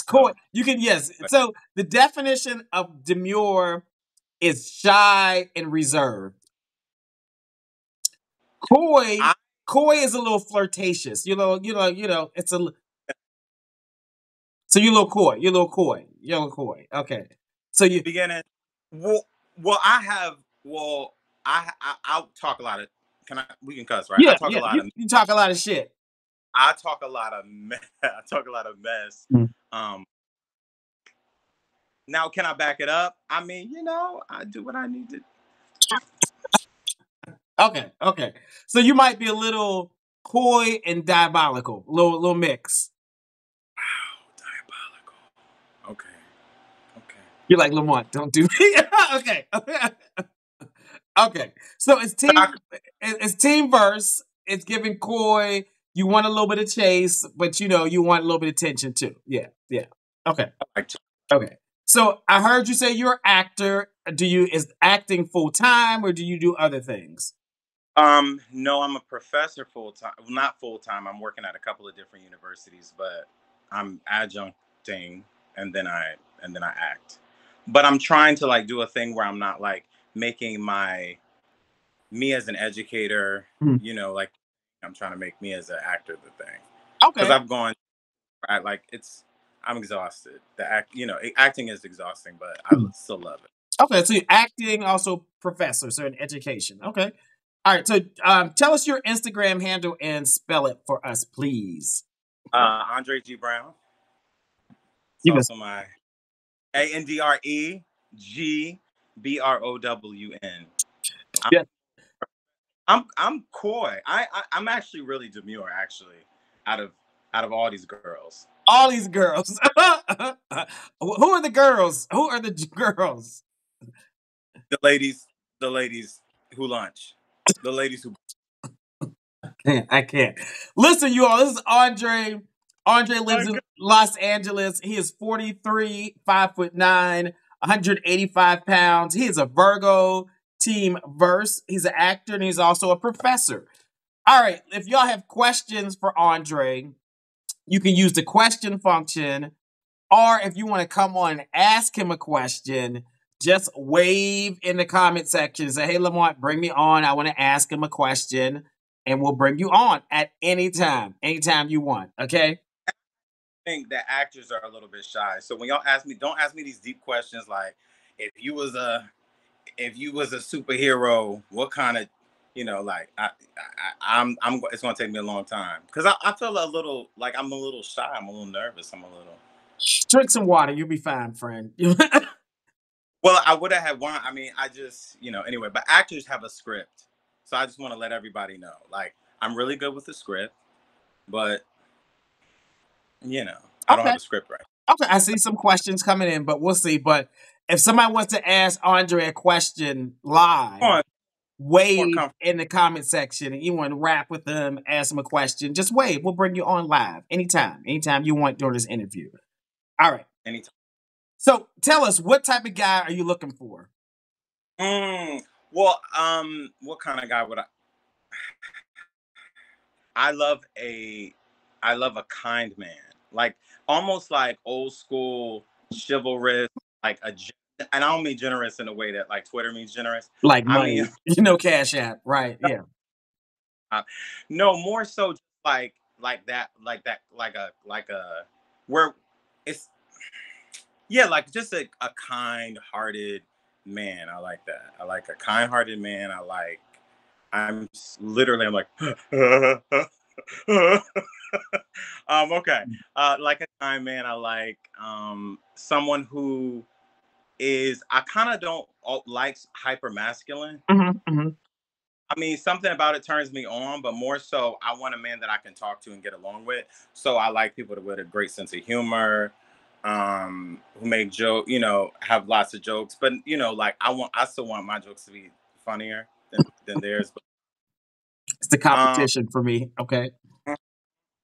Coy. You can, yes. So the definition of demure is shy and reserved. Coy is a little flirtatious. It's a. So you're a little coy. Okay. So you beginning. Well, I'll talk a lot of. Can I? We can cuss, right? I talk a lot of. You talk a lot of shit. I talk a lot of mess. I talk a lot of mess. Now, can I back it up? I mean, I do what I need to. Okay. So you might be a little coy and diabolical, little mix. Wow, diabolical. Okay. You're like, Lamont, don't do me. Okay. So it's team verse. It's giving coy. You want a little bit of chase, but you want a little bit of tension too. Yeah. Okay. So I heard you say you're an actor. Is acting full time or do you do other things? No, I'm a professor full time. Well, not full time. I'm working at a couple of different universities, but I'm adjuncting and then I act. But I'm trying to like do a thing where I'm not like making me as an educator, like I'm trying to make me as an actor the thing. Because I've gone, I'm exhausted. Acting is exhausting, but I still love it. Okay, so you're acting, also professor, so in education. Okay. All right, so tell us your Instagram handle and spell it for us, please. Andre G. Brown. It's also my AndreGBrown. Yeah. I'm coy. I'm actually really demure. Actually, out of all these girls. All these girls. Who are the girls? Who are the girls? The ladies who lunch. The ladies who. I can't. Listen, you all, this is Andre. Andre lives in Los Angeles. He is 43, 5'9", 185 pounds. He is a Virgo, team verse. He's an actor and he's also a professor. All right, if y'all have questions for Andre, you can use the question function, or if you want to come on and ask him a question, just wave in the comment section. Say, hey, Lamont, bring me on. I want to ask him a question, and we'll bring you on at any time you want, okay? I think that actors are a little bit shy. So when y'all ask me, don't ask me these deep questions like, if you was a superhero, what kind of, like it's gonna take me a long time because I feel a little like I'm a little shy. I'm a little nervous. I'm a little. Drink some water. You'll be fine, friend. Well, I would have had one. I mean, I just, anyway, but actors have a script. So I just want to let everybody know. Like, I'm really good with the script, but, I don't have a script right. Okay, I see some questions coming in, but we'll see. But if somebody wants to ask Andre a question live, wave in the comment section, and you want to rap with them, ask them a question, just wave. We'll bring you on live anytime you want during this interview. All right. Anytime. So tell us, what type of guy are you looking for? Well, what kind of guy would I love a kind man, like almost like old school chivalrous, like and I don't mean generous in a way that like Twitter means generous. Like money, I mean, Cash App, right? Yeah. No, more so like that, like a where it's like just a kind-hearted man. I like that. I like a kind-hearted man. I'm like okay. Like a kind man. I like someone who is, I kind of don't likes hyper masculine. I mean, something about it turns me on, but more so, I want a man that I can talk to and get along with. So I like people with a great sense of humor, who make joke, have lots of jokes. But like I still want my jokes to be funnier than theirs. But it's the competition for me. Okay.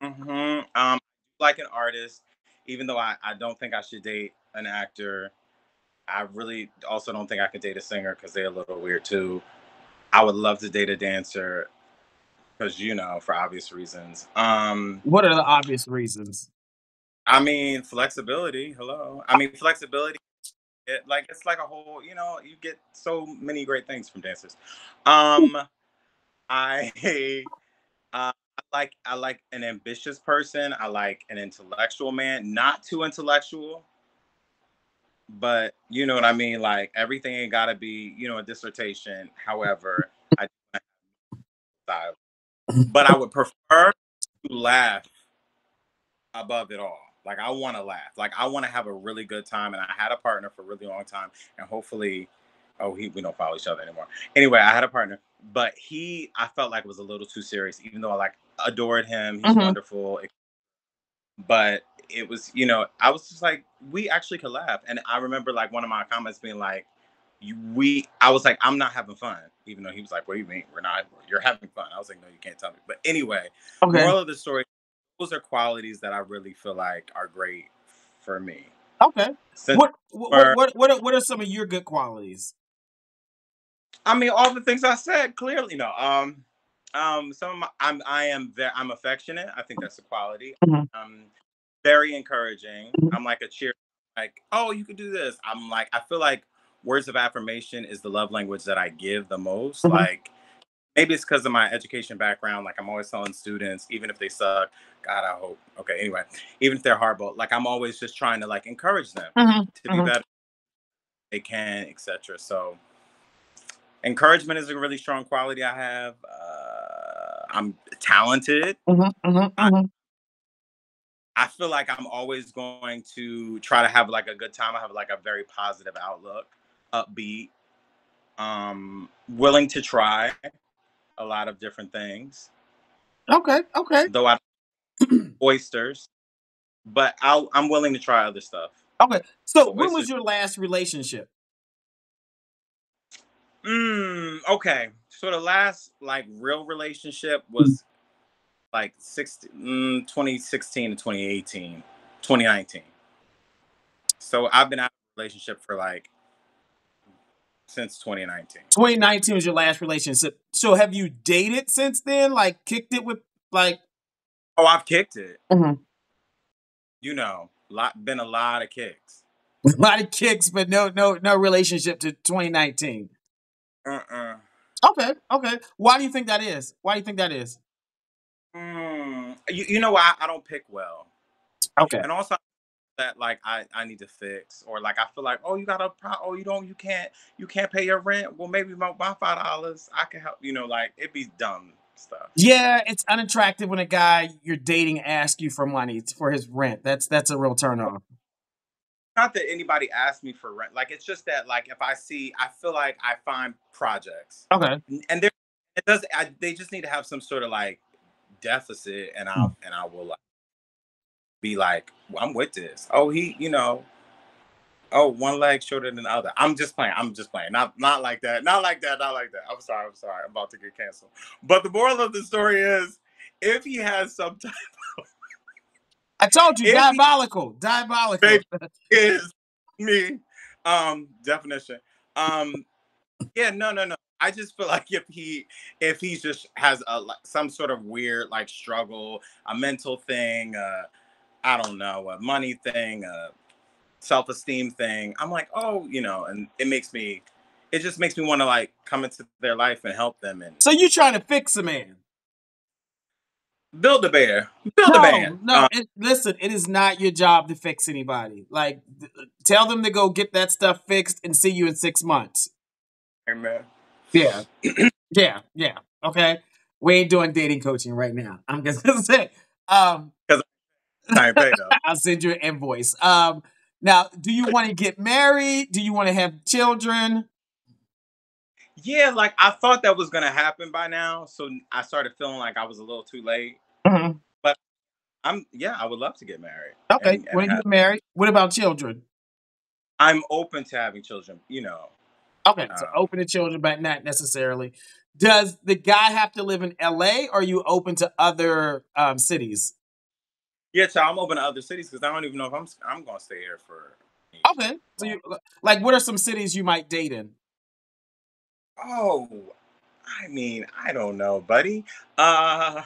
Like an artist, even though I don't think I should date an actor. I really also don't think I could date a singer because they're a little weird too. I would love to date a dancer because, for obvious reasons. What are the obvious reasons? I mean, flexibility. Hello. I mean, flexibility. It's like a whole, you get so many great things from dancers. I I like an ambitious person. I like an intellectual man, not too intellectual, but you know what I mean? Like everything ain't gotta be, a dissertation. However, I style. But I would prefer to laugh above it all. Like I want to laugh. Like I want to have a really good time. And I had a partner for a really long time. And hopefully, we don't follow each other anymore. Anyway, I had a partner, but I felt like was a little too serious, even though I adored him. He's wonderful. But it was, I was just like, we actually could laugh. And I remember like one of my comments being like, I was like, I'm not having fun, even though he was like, what do you mean we're not? You're having fun. I was like, no, you can't tell me. But anyway, moral of the story, those are qualities that I really feel like are great for me. Okay. What are some of your good qualities? I mean, all the things I said clearly. Some of I'm affectionate. I think that's a quality. Very encouraging. I'm like a cheer, like, oh, you could do this. I feel like words of affirmation is the love language that I give the most. Like maybe it's because of my education background. Like I'm always telling students, even if they suck, God, I hope. Okay, anyway, even if they're horrible, like I'm always just trying to like encourage them to be better. They can, etc. So encouragement is a really strong quality I have. I'm talented. I feel like I'm always going to try to have like a good time. I have like a very positive outlook, upbeat, willing to try a lot of different things. Okay. Though I oysters, but I'm willing to try other stuff. Okay. So when was your last relationship? Okay. So the last like real relationship was like 2016 to 2018, 2019. So I've been out of a relationship for like since 2019. 2019 was your last relationship. So have you dated since then? Like kicked it with like Oh, I've kicked it. Mhm. You know, been a lot of kicks. a lot of kicks, but no relationship to 2019. Uh-uh. Okay. Why do you think that is? Why do you think that is? You know why I don't pick well, Okay. and also that like I need to fix, or like I feel like, oh, you got a oh, you can't pay your rent. Well, maybe my $5 I can help. You know, like it be dumb stuff. Yeah, it's unattractive when a guy you're dating asks you for money for his rent. That's a real turn off. Not that anybody asked me for rent. Like it's just that like if I feel like I find projects, Okay. and there it does. They just need to have some sort of like deficit, and I will like be like, well, I'm with this. Oh, oh, one leg shorter than the other. I'm just playing. I'm just playing. Not like that. Not like that. Not like that. I'm sorry. I'm sorry. I'm about to get canceled. But the moral of the story is, if he has some type, I told you, if he diabolical. baby is me, definition. Um, yeah, no. I just feel like if he just has some sort of weird like struggle, a mental thing, I don't know, a money thing, self-esteem thing, I'm like, oh, and it just makes me want to like come into their life and help them and So you trying to fix a man? build a bear, build a No, band. no. Listen, it is not your job to fix anybody. Like, tell them to go get that stuff fixed and see you in 6 months. Amen. Yeah, yeah. Okay, we ain't doing dating coaching right now. I'm just gonna say, Because I ain't paid though. I'll send you an invoice. Now, do you want to get married? Do you want to have children? Yeah, like I thought that was gonna happen by now, so I started feeling like I was a little too late. Mhm. But yeah, I would love to get married Okay, and want to have. get married? What about children? I'm open to having children. Okay, so Um, open to children, but not necessarily. Does the guy have to live in LA or are you open to other cities? yeah, so I'm open to other cities because I don't even know if I'm gonna stay here for Okay. So long. you like what are some cities you might date in? Oh, I mean, I don't know, buddy. Uh,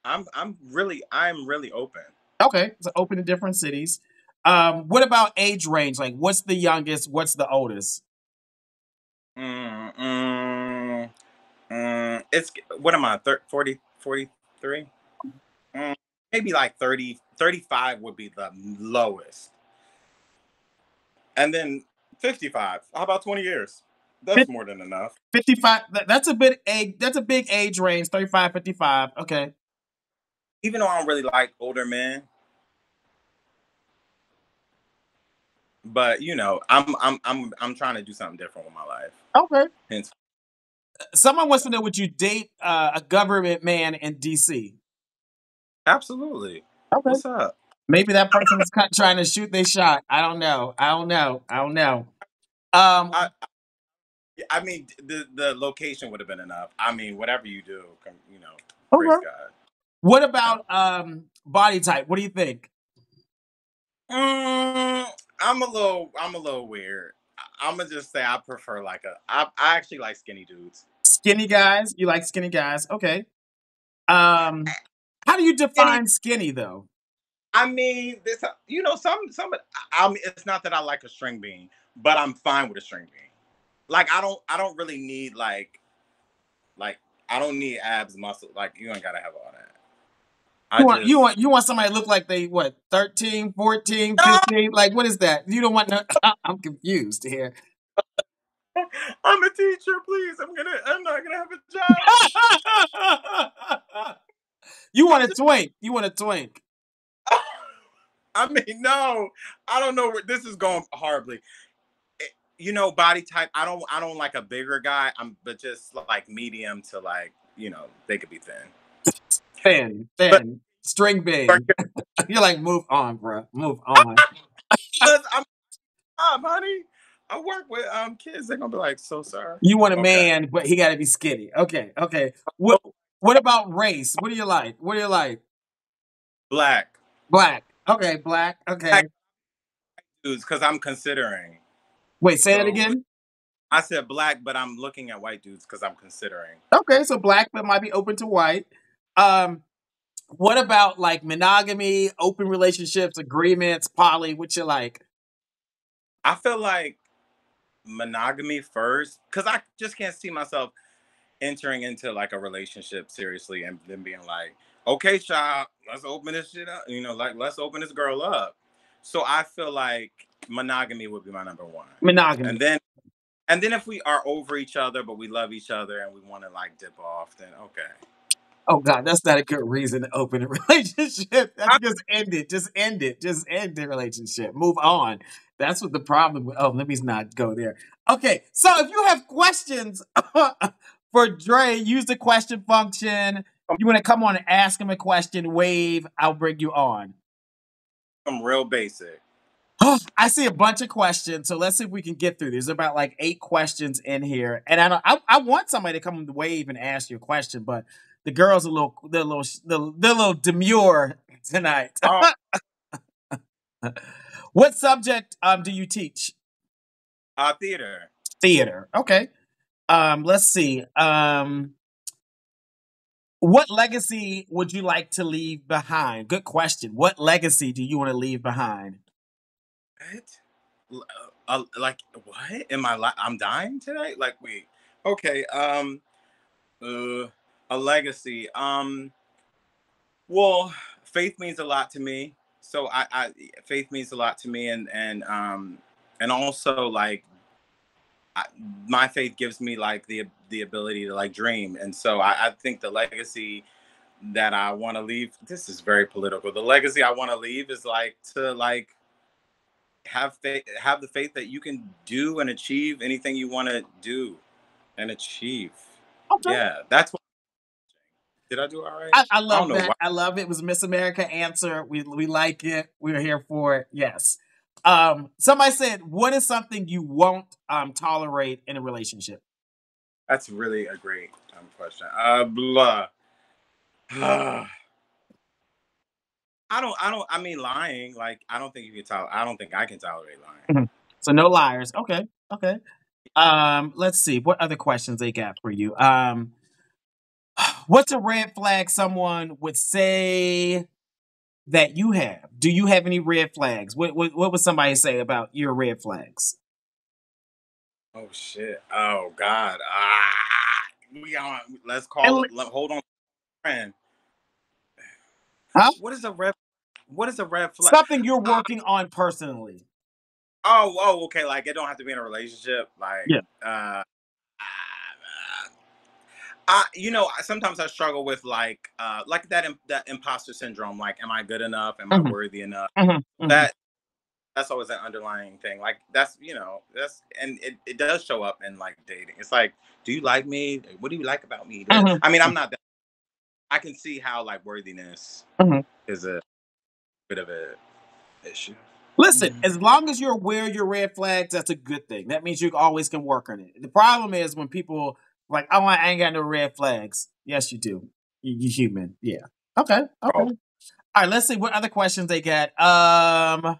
I'm really open. Okay. So open to different cities. What about age range? Like what's the youngest, what's the oldest? Mm, mm, it's what am I? 40, 43? Mm, maybe like 30, 35 would be the lowest, and then 55. How about 20 years? That's Fif- more than enough. 55 that's a big age range, 35, 55. Okay. Even though I don't really like older men, but I'm trying to do something different with my life. Okay. Hence, Someone wants to know would you date a government man in DC? absolutely. Okay. What's up? Maybe that person is trying to shoot their shot. I don't know. Um, I I mean, the location would have been enough. I mean, whatever you do, praise okay. God. What Yeah. about body type? What do you think? I'm a little weird. I'm gonna just say I prefer I actually like skinny dudes. Skinny guys? You like skinny guys? Okay. Um, how do you Skinny. define skinny though? I mean, some. I mean, it's not that I like a string bean, but I'm fine with a string bean. Like I don't really need like I don't need abs, muscle. Like you ain't gotta have all that. I just You want somebody to look like they what 13, 14, no. 15? Like what is that? You don't want no I'm confused here. I'm a teacher, please. I'm not gonna have a job. You want I'm a just twink. You want a twink. I mean, no, I don't know where this is going horribly. Body type. I don't like a bigger guy. But just like medium to like, they could be thin. But Thin. String but bean. You're like, move on, bro. Move on. I'm honey. I work with kids. They're gonna be like, so sir. You want a Okay. man, but he got to be skinny. Okay, okay. What about race? What do you like? What do you like? Black. Black. Okay, black. Okay. Black dudes, because I'm considering. Wait, say that So again. I said black, but I'm looking at white dudes because I'm considering. Okay, so black, but might be open to white. What about like monogamy, open relationships, agreements, poly? What you like? I feel like monogamy first, because I just can't see myself entering into like a relationship seriously and then being like, okay, child, let's open this shit up. Like let's open this girl up. So I feel like monogamy would be my number one. Monogamy. And then if we are over each other, but we love each other and we want to like dip off, then okay. Oh God, that's not a good reason to open a relationship. That's just end it. Just end it. Just end the relationship. Move on. That's what the problem with. Oh, let me not go there. Okay, so if you have questions for Dre, use the question function. You want to come on and ask him a question, wave, I'll bring you on. I'm real basic. I see a bunch of questions, so let's see if we can get through. There's about like 8 questions in here, and I want somebody to come on the wave and ask you a question, but the girls are they're a little demure tonight. Oh, What subject do you teach? theater. Theater. Okay. Let's see. What legacy would you like to leave behind? Good question. What legacy do you want to leave behind? What? Like what? I'm dying today? Like wait. Okay. A legacy. Well, faith means a lot to me. So faith means a lot to me, and also like I, my faith gives me like the ability to like dream, and so I think the legacy that I want to leave. This is very political. The legacy I want to leave is like to like have faith, have the faith that you can do and achieve anything you want to do and achieve. Okay. Yeah, that's what. Did I do all right? I I don't love know that. why. I love it. It was Miss America answer. We like it. We're here for it. Yes. Somebody said, what is something you won't tolerate in a relationship? That's really a great question. Blah. I mean, lying. Like, I don't think you can tolerate. I don't think I can tolerate lying. Mhm. So no liars. Okay. Okay. Let's see. What other questions they got for you? What's a red flag someone would say that you have? Do you have any red flags? What would somebody say about your red flags? Oh shit. Oh god. We on. Let's And, call it. Hold on, friend. huh? What is a red? What is a red flag? Something you're working on personally. Okay. Like, it don't have to be in a relationship. Like, Yeah. sometimes I struggle with like that imposter syndrome. Like, am I good enough? Am I Hmm. worthy enough? Hmm. That's always an underlying thing. Like, and it does show up in like dating. It's like, do you like me? What do you like about me? Hmm. I mean, I'm not that. I can see how like worthiness Hmm. is a bit of a issue. Listen, as long as you're aware of your red flags, that's a good thing. That means you always can work on it. The problem is when people like, oh, I ain't got no red flags. Yes, you do. You're human. Yeah. Okay. Okay. Oh, All right. Let's see what other questions they got. I'm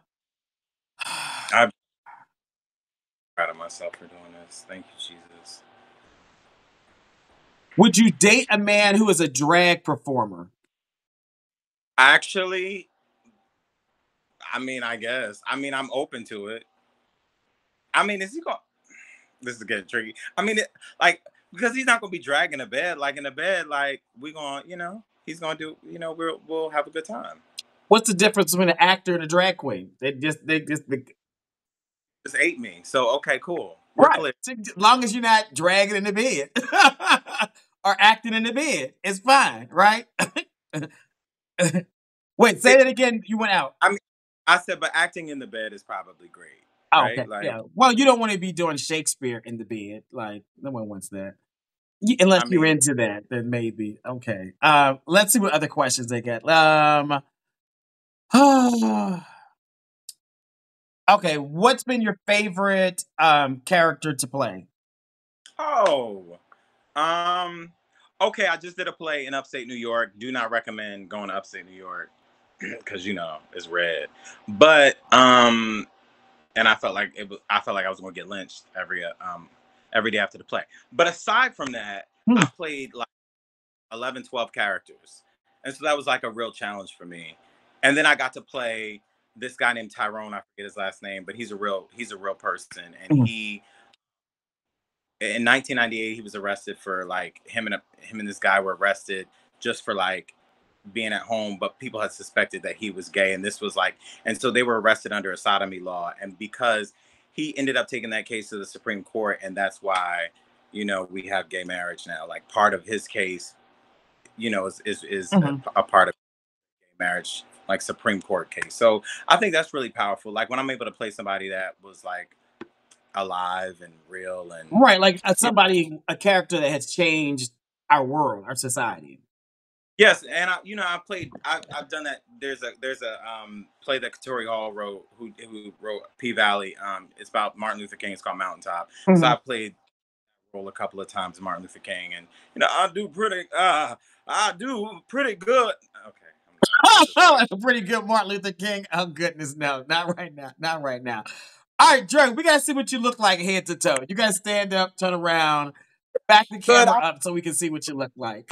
proud of myself for doing this. Thank you, Jesus. Would you date a man who is a drag performer? Actually, I mean, I guess. I mean, I'm open to it. I mean, is he going? This is getting tricky. I mean, like, because he's not gonna be dragging a bed. Like, in the bed, like, we're gonna, he's gonna do. We'll have a good time. What's the difference between an actor and a drag queen? They Just ate me. So okay, cool. We're right. clear. As long as you're not dragging in the bed or acting in the bed, it's fine, right? Wait, say that again. You went out. I mean, I said, but acting in the bed is probably great, Oh, right? okay. Like, Yeah. Well, you don't want to be doing Shakespeare in the bed. Like, no one wants that. Unless I you're mean, into that, then maybe. Okay. Let's see what other questions they get. Okay, what's been your favorite character to play? Oh, um, okay. I just did a play in upstate New York. Do not recommend going to upstate New York because it's red. But and I felt like I felt like I was going to get lynched every day after the play. But aside from that, Hmm. I played like 11, 12 characters, and so that was like a real challenge for me. And then I got to play this guy named Tyrone. I forget his last name, but he's a real person, and Mhm. he in 1998 he was arrested for like him and this guy were arrested just for like being at home, but people had suspected that he was gay, and this was like, and so they were arrested under a sodomy law, and because he ended up taking that case to the Supreme Court, and that's why we have gay marriage now. Like part of his case, is Mhm. a part of gay marriage, like Supreme Court case. So I think that's really powerful. Like when I'm able to play somebody that was like alive and real, and Right, like yeah. a character that has changed our world, our society. Yes, and I've done that. There's a play that Katori Hall wrote, who wrote P Valley. It's about Martin Luther King. It's called Mountaintop. So Mhm. I played that role a couple of times, Martin Luther King, and I do pretty good. Okay, I'm done. That's just the way. That's a pretty good Martin Luther King. Oh goodness, no, not right now, not right now. All right, Dre, we gotta see what you look like head to toe. You gotta stand up, turn around, back the Good. camera up so we can see what you look like.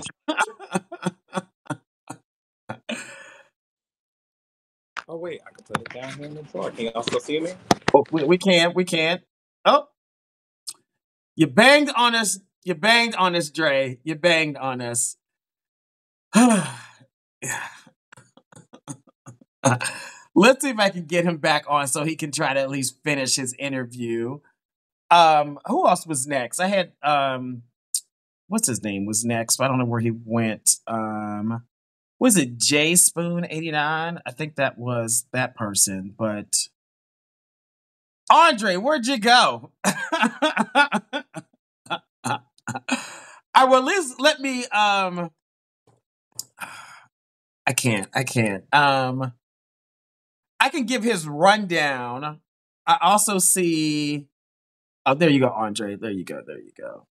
Oh wait, I can put it down here on the floor. Can y'all still see me? Oh, we can't. Oh, you banged on us. You banged on us, Dre. You banged on us. Let's see if I can get him back on so he can try to at least finish his interview. Who else was next? I had what's his name was next, but I don't know where he went. Was it J Spoon 89? I think that was that person, but Andre, where'd you go? I will at least let me I can't. I can give his rundown. I also see oh there you go, Andre. There you go, there you go.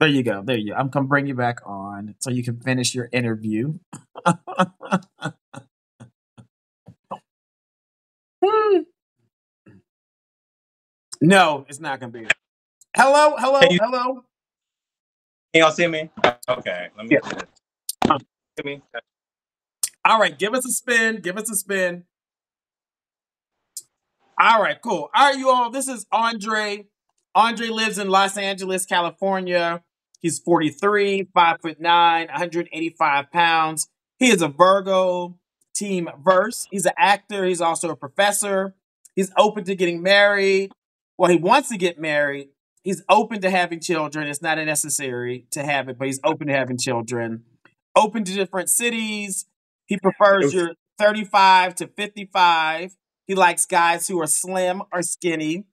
There you go. There you go. I'm gonna bring you back on so you can finish your interview. No, it's not gonna be. Hello, Can hello, you hello. can y'all see me? Okay, let me Yeah. do this. See me? All right, give us a spin. Give us a spin. All right, cool. All right, you all. This is Andre. Andre lives in Los Angeles, California. He's 43, 5'9", 185 pounds. He is a Virgo, team verse. He's an actor. He's also a professor. He's open to getting married. Well, he wants to get married. He's open to having children. It's not necessary to have it, but he's open to having children. Open to different cities. He It prefers was, your 35 to 55. He likes guys who are slim or skinny.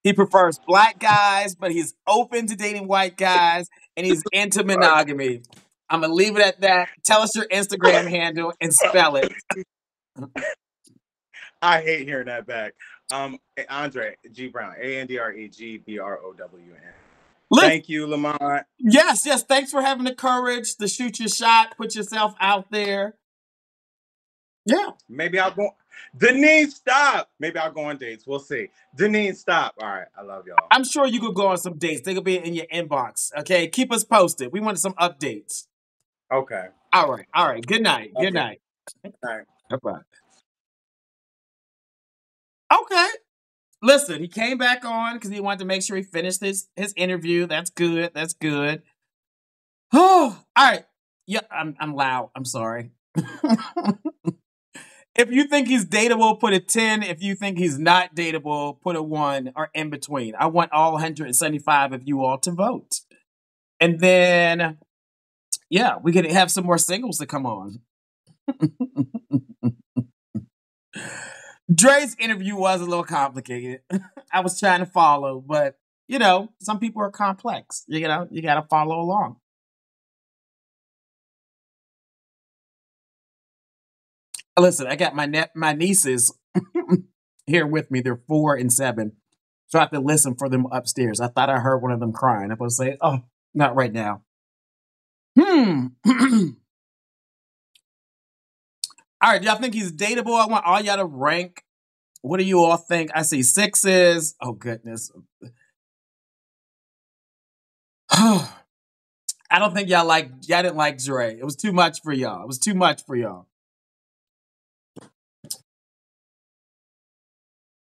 He prefers black guys, but he's open to dating white guys, and he's into monogamy. I'm gonna leave it at that. Tell us your Instagram handle and spell it. I hate hearing that back. Andre G Brown, AndreGBrown. Listen, Thank you, Lamont. yes, yes. Thanks for having the courage to shoot your shot, put yourself out there. Yeah, Maybe I'll go. Denise, stop. Maybe I'll go on dates. We'll see. Denise, stop. All right. I love y'all. I'm sure you could go on some dates. They could be in your inbox. Okay, keep us posted. We wanted some updates. Okay. All right. Good night. Love Good you. night. All right. Bye. Okay. Listen, he came back on because he wanted to make sure he finished his interview. That's good. That's good. Oh, all right. Yeah, I'm loud. I'm sorry. If you think he's dateable, put a 10. If you think he's not dateable, put a 1 or in between. I want all 175 of you all to vote. And then, yeah, we could have some more singles to come on. Dre's interview was a little complicated. I was trying to follow, but some people are complex. You got to follow along. Listen, I got my nieces here with me. They're 4 and 7. So I have to listen for them upstairs. I thought I heard one of them crying. I'm supposed to say, oh, not right now. All right, y'all think he's dateable? I want all y'all to rank. What do you all think? I see 6s. Oh, goodness. I don't think y'all didn't like Dre. It was too much for y'all. It was too much for y'all.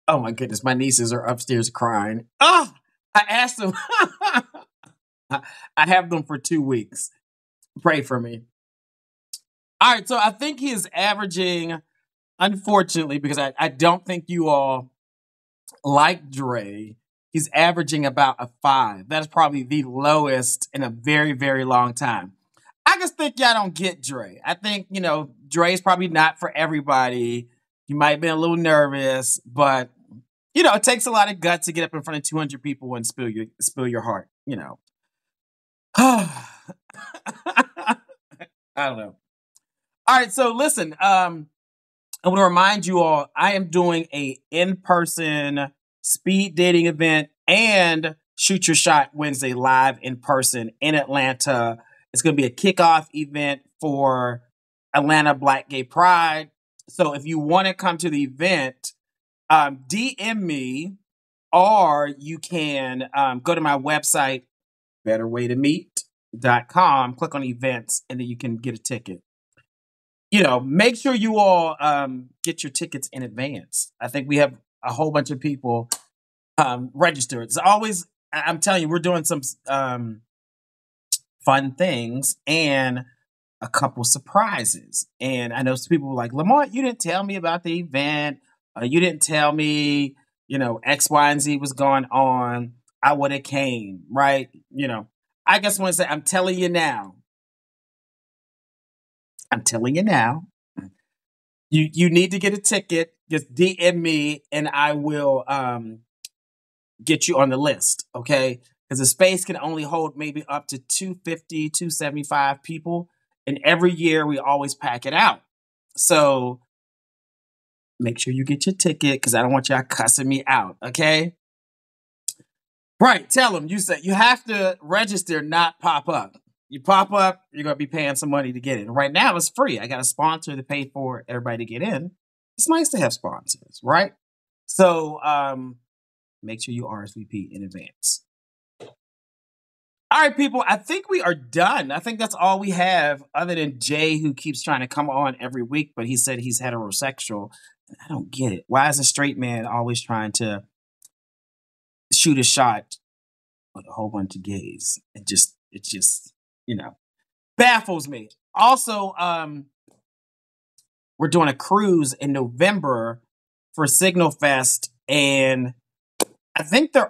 Oh my goodness, my nieces are upstairs crying. Oh, I asked them. I have them for 2 weeks. Pray for me. All right, so I think he is averaging, unfortunately, because I don't think you all like Dre, he's averaging about a 5. That's probably the lowest in a very, very long time. I just think y'all don't get Dre. I think, Dre's probably not for everybody. You might have been a little nervous, but, it takes a lot of guts to get up in front of 200 people and spill your heart, I don't know. All right, so listen, I want to remind you all, I am doing a in-person speed dating event and Shoot Your Shot Wednesday live in person in Atlanta. It's going to be a kickoff event for Atlanta Black Gay Pride. So if you want to come to the event, DM me, or you can go to my website, betterwaytomeet.com, click on events, and then you can get a ticket. Make sure you all get your tickets in advance. I think we have a whole bunch of people registered. It's always, I'm telling you, we're doing some fun things and a couple surprises. And I know some people were like, Lamont, you didn't tell me about the event. You didn't tell me, X, Y, and Z was going on. I would have came, right? I just want to say, I'm telling you now. You need to get a ticket. Just DM me and I will get you on the list, okay? Because the space can only hold maybe up to 250, 275 people. And every year we always pack it out. So make sure you get your ticket because I don't want y'all cussing me out, okay? Right, tell them. You said you have to register, not pop up. You pop up, you're going to be paying some money to get in. Right now, it's free. I got a sponsor to pay for everybody to get in. It's nice to have sponsors, right? So make sure you RSVP in advance. All right, people, I think we are done. I think that's all we have, other than Jay, who keeps trying to come on every week, but he said he's heterosexual. I don't get it. Why is a straight man always trying to shoot a shot with a whole bunch of gays? It just baffles me. Also, we're doing a cruise in November for Signal Fest, and I think they're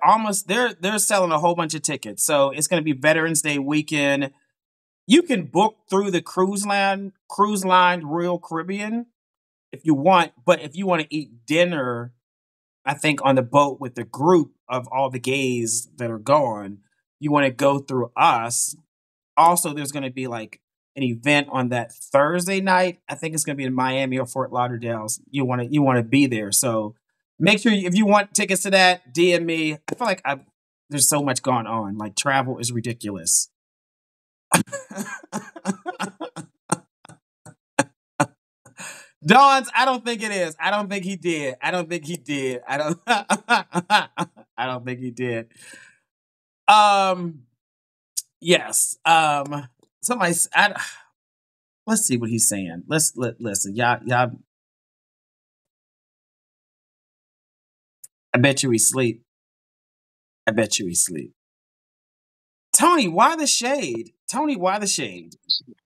selling a whole bunch of tickets. So it's going to be Veterans Day weekend. You can book through the cruise line Royal Caribbean if you want, but if you want to eat dinner, I think on the boat with the group of all the gays that are gone, you want to go through us. Also, there's going to be like an event on that Thursday night. I think it's going to be in Miami or Fort Lauderdale. You want to be there. So make sure if you want tickets to that, DM me. I feel like there's so much going on. Like, travel is ridiculous. Dawns, I don't think it is. I don't think he did. I don't think he did. I don't think he did. Yes. Somebody. Let's see what he's saying. Listen. Y'all. I bet you he sleep. Tony, why the shade?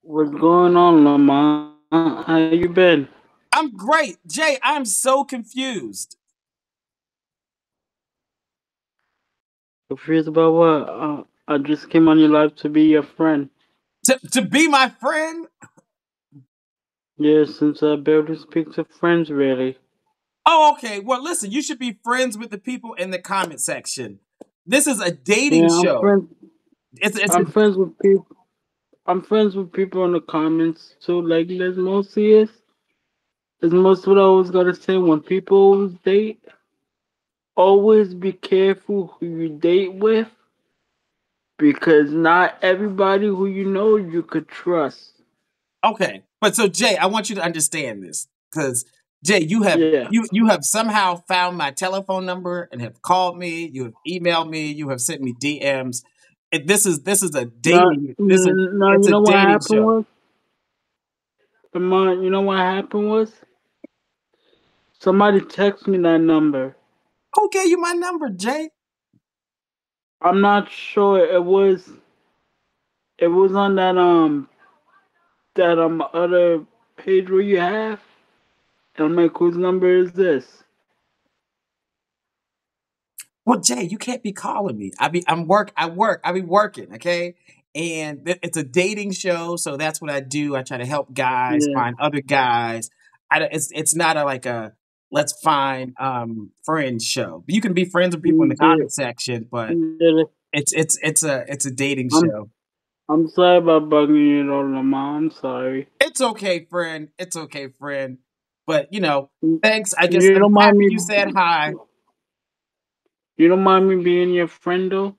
What's going on, Lamont? How you been? I'm great. Jay, I'm so confused. Confused about what? I just came on your live to be your friend. To be my friend? Yeah, since I barely speak to friends, really. Oh, okay. Well, listen, you should be friends with the people in the comment section. This is a dating show. I'm friends with people. I'm friends with people in the comments too. Like, let's most see it. It's most what I always gotta say when people date. always be careful who you date with, because not everybody who you know you could trust. Okay, but so Jay, I want you to understand this because Jay, you have Yeah. you have somehow found my telephone number and have called me. You have emailed me. You have sent me DMs. This is a No, dating. no, It's you a know what dating happened show. was? Lamont, you know what happened was? Somebody texted me that number. Who gave you my number, Jay? I'm not sure. It was on that other page where you have. And I'm like, whose number is this? Well, Jay, you can't be calling me. I be working, okay? And it's a dating show, so that's what I do. I try to help guys Yeah. find other guys. It's not like a let's find friends show. You can be friends with people in the Yeah. comment section, but Yeah. it's a dating I'm show. I'm sorry about bugging you, though, Lamont. I'm sorry. It's okay, friend. It's okay, friend. But thanks. You I'm don't mind happy me. you said hi. You don't mind me being your friend, though.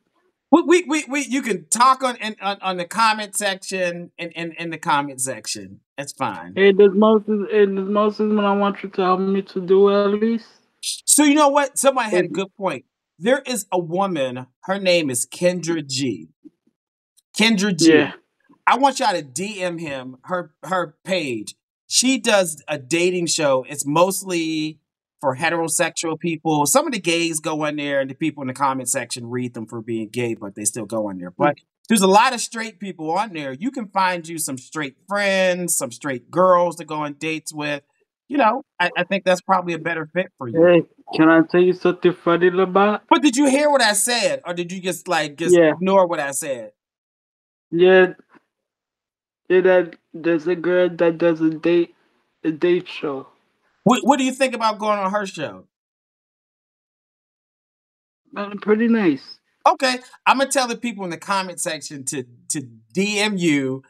You can talk on the comment section and in the comment section. It's fine. There's Moses when I want you to help me to do at least. So you know what? Somebody had a It- good point. There is a woman. Her name is Kendra G. Kendra G. yeah. I want y'all to DM him her page. She does a dating show. It's mostly for heterosexual people. Some of the gays go in there, and the people in the comment section read them for being gay, but they still go in there. But there's a lot of straight people on there. You can find you some straight friends, some straight girls to go on dates with. I think that's probably a better fit for you. Hey, can I tell you something funny, Lamont? But did you hear what I said, or did you just Yeah. ignore what I said? Yeah. Yeah. There's a girl that does a date show. What do you think about going on her show? Pretty nice. Okay, I'm gonna tell the people in the comment section to DM you,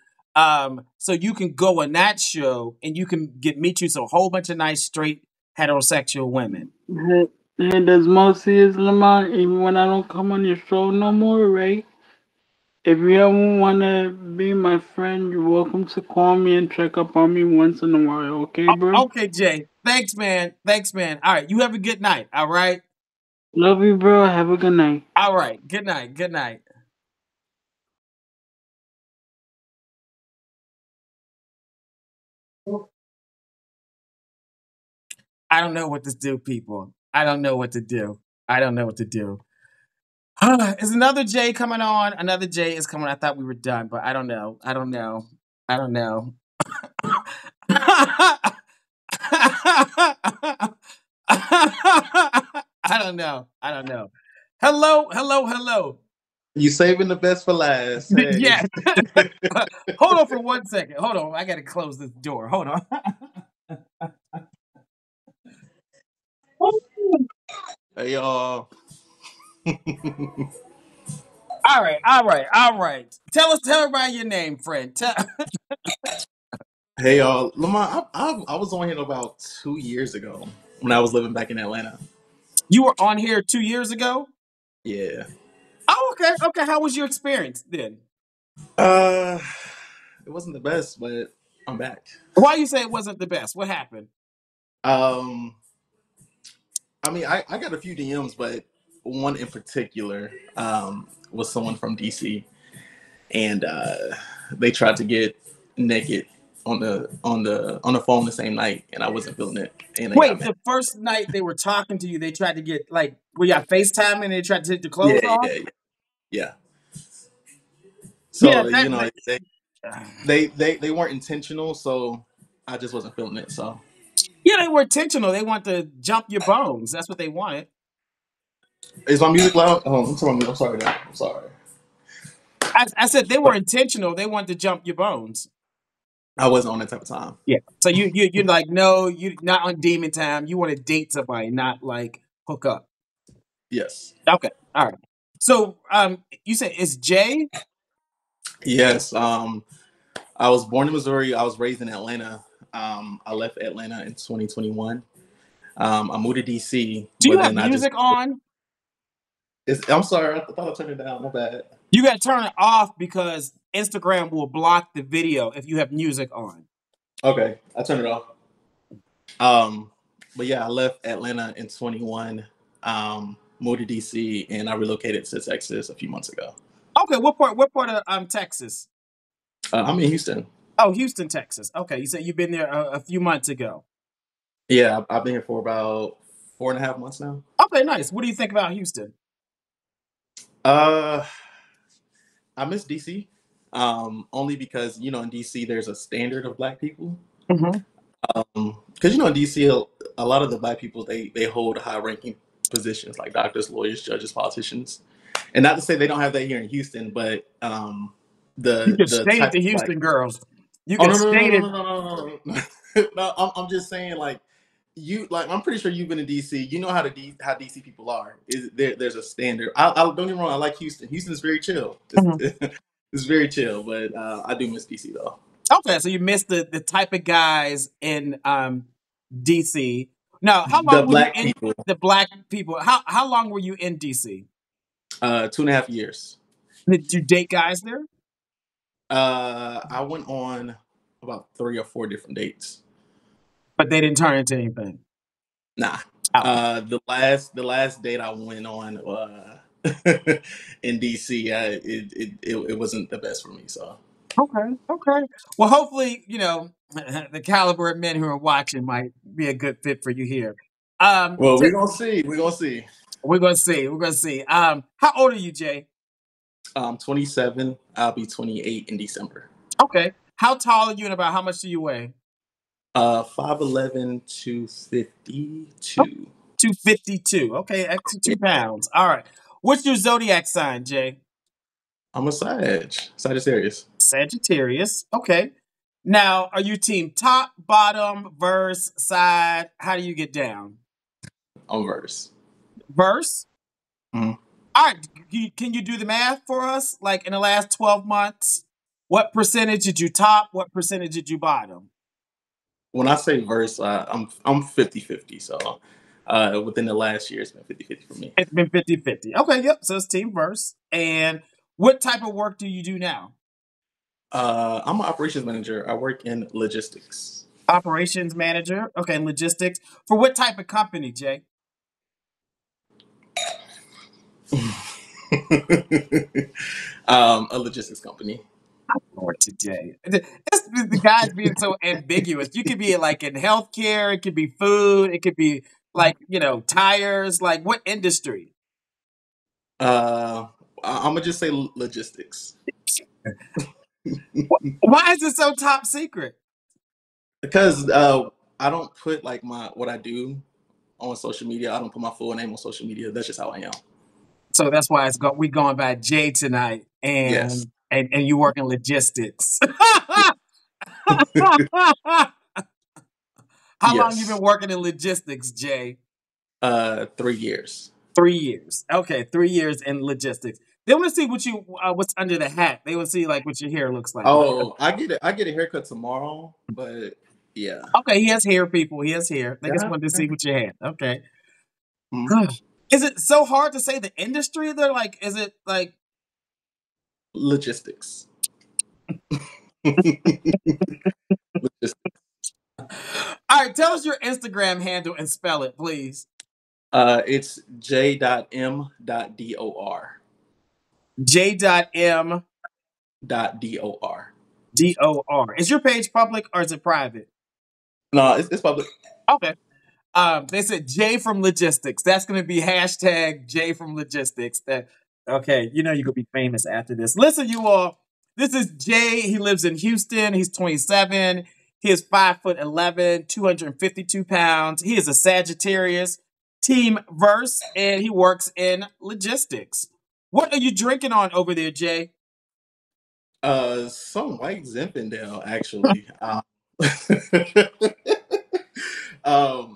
so you can go on that show and you can meet you a whole bunch of nice straight heterosexual women. And there's mostly is Lamont, even when I don't come on your show no more, right? If you ever want to be my friend, you're welcome to call me and check up on me once in a while, okay, bro? Okay, Jay. Thanks, man. Thanks, man. All right, you have a good night. All right. Love you, bro. Have a good night. All right. Good night. Good night. I don't know what to do, people. I don't know what to do. I don't know what to do. Is another J coming on? Another J is coming. I thought we were done, but I don't know. I don't know. I don't know. I don't know. I don't know. Hello, hello, hello. You saving the best for last. Hey. Yes. Hold on for 1 second. Hold on. I gotta close this door. Hold on. Hey y'all. All right, all right, all right. Tell everybody your name, friend. Hey y'all. Lamont, I was on here about 2 years ago when I was living back in Atlanta. You were on here 2 years ago. Yeah. Oh, okay, okay. How was your experience then? Uh it wasn't the best, but I'm back. Why you say it wasn't the best? What happened? Um I mean I got a few DMs, but one in particular was someone from DC, and they tried to get naked on the phone the same night, and I wasn't feeling it, and they got Wait, mad. the first night they were talking to you, they tried to get like we got FaceTime and they tried to take the Yeah, clothes off. yeah, yeah. Yeah. Yeah, So, they weren't intentional, so I just wasn't feeling it. So yeah, they were intentional. They want to jump your bones. That's what they wanted. is my music loud? Oh, I'm sorry, guys. I'm sorry. I said they were intentional. They wanted to jump your bones. I wasn't on that type of time. Yeah. So you're like, no, you're not on demon time. You want to date somebody, not like hook up. Yes. Okay. All right. So you said it's Jay? Yes. I was born in Missouri. I was raised in Atlanta. I left Atlanta in 2021. I moved to DC, Do you but have then music on? I'm sorry, I thought I turned it down. My bad. You got to turn it off because Instagram will block the video if you have music on. Okay, I turned it off. But yeah, I left Atlanta in 21, moved to DC, and I relocated to Texas a few months ago. Okay, what part of Texas? I'm in Houston. Oh, Houston, Texas. Okay, you said you've been there a few months ago. Yeah, I've been here for about 4.5 months now. Okay, nice. What do you think about Houston? I miss DC, only because in DC there's a standard of Black people. Mm-hmm. Because in DC, a lot of the Black people they hold high ranking positions like doctors, lawyers, judges, politicians, and not to say they don't have that here in Houston, but You can the state it type to of Black. Houston girls. You Oh can no no no state no it. no no no no no! No, I'm just saying I'm pretty sure you've been in DC. You know how how DC people are. There's a standard. I don't get me wrong. I like Houston. Houston is very chill. Mhm. It's very chill, but I do miss DC though. Okay, so you missed the type of guys in DC. Now, how The long were you Black in people, the Black people? How long were you in DC? 2.5 years. Did you date guys there? I went on about 3 or 4 different dates. But they didn't turn into anything. Nah. Oh. The last date I went on in DC, it wasn't the best for me. So Okay. Okay. Well, hopefully, the caliber of men who are watching might be a good fit for you here. well, we're gonna see. We're gonna see. We're gonna see. We're gonna see. How old are you, Jay? 27. I'll be 28 in December. Okay. How tall are you and about how much do you weigh? 5'11", 252. 252. Okay, extra 2 pounds. All right. What's your zodiac sign, Jay? I'm a Sagittarius. Sagittarius. Okay. Now, are you team top, bottom, verse, side? How do you get down? I'm verse. Verse? Mhm. All right. Can you do the math for us? Like in the last 12 months, what percentage did you top? What percentage did you bottom? When I say verse, I'm 50-50. So within the last year, it's been 50-50 for me. It's been 50-50. Okay, yep. So it's team verse. And what type of work do you do now? I'm an operations manager. I work in logistics. Operations manager. Okay, logistics. For what type of company, Jay? A logistics company. Or today. The guy's being so ambiguous. You could be like in healthcare, it could be food, it could be like, tires. Like what industry? I'm gonna just say logistics. Why is it so top secret? Because I don't put like what I do on social media. I don't put my full name on social media. That's just how I am. So that's why we going by Jay tonight, Yes. and you work in logistics. How long you been Yes. working in logistics, Jay? 3 years. 3 years. Okay, 3 years in logistics. They want to see what's under the hat. They want to see like what your hair looks like. Oh, I get a haircut tomorrow, but yeah. Okay, he has hair, people. He has hair. They just Yeah. wanted to see what you had. Okay. Mhm. Is it so hard to say the industry? They're like, is it like Logistics. Logistics. all right, tell us your Instagram handle and spell it, please. It's j.m.dor. J.M. .dor. DOR. Is your page public or is it private? No, it's public. Okay. They said J from logistics. That's going to be hashtag J from logistics. Okay. You're going to be famous after this. Listen, you all, this is Jay. He lives in Houston. He's 27. He is 5'11", 252 pounds. He is a Sagittarius, team verse, and he works in logistics. What are you drinking on over there, Jay? Some white Zinfandel actually. I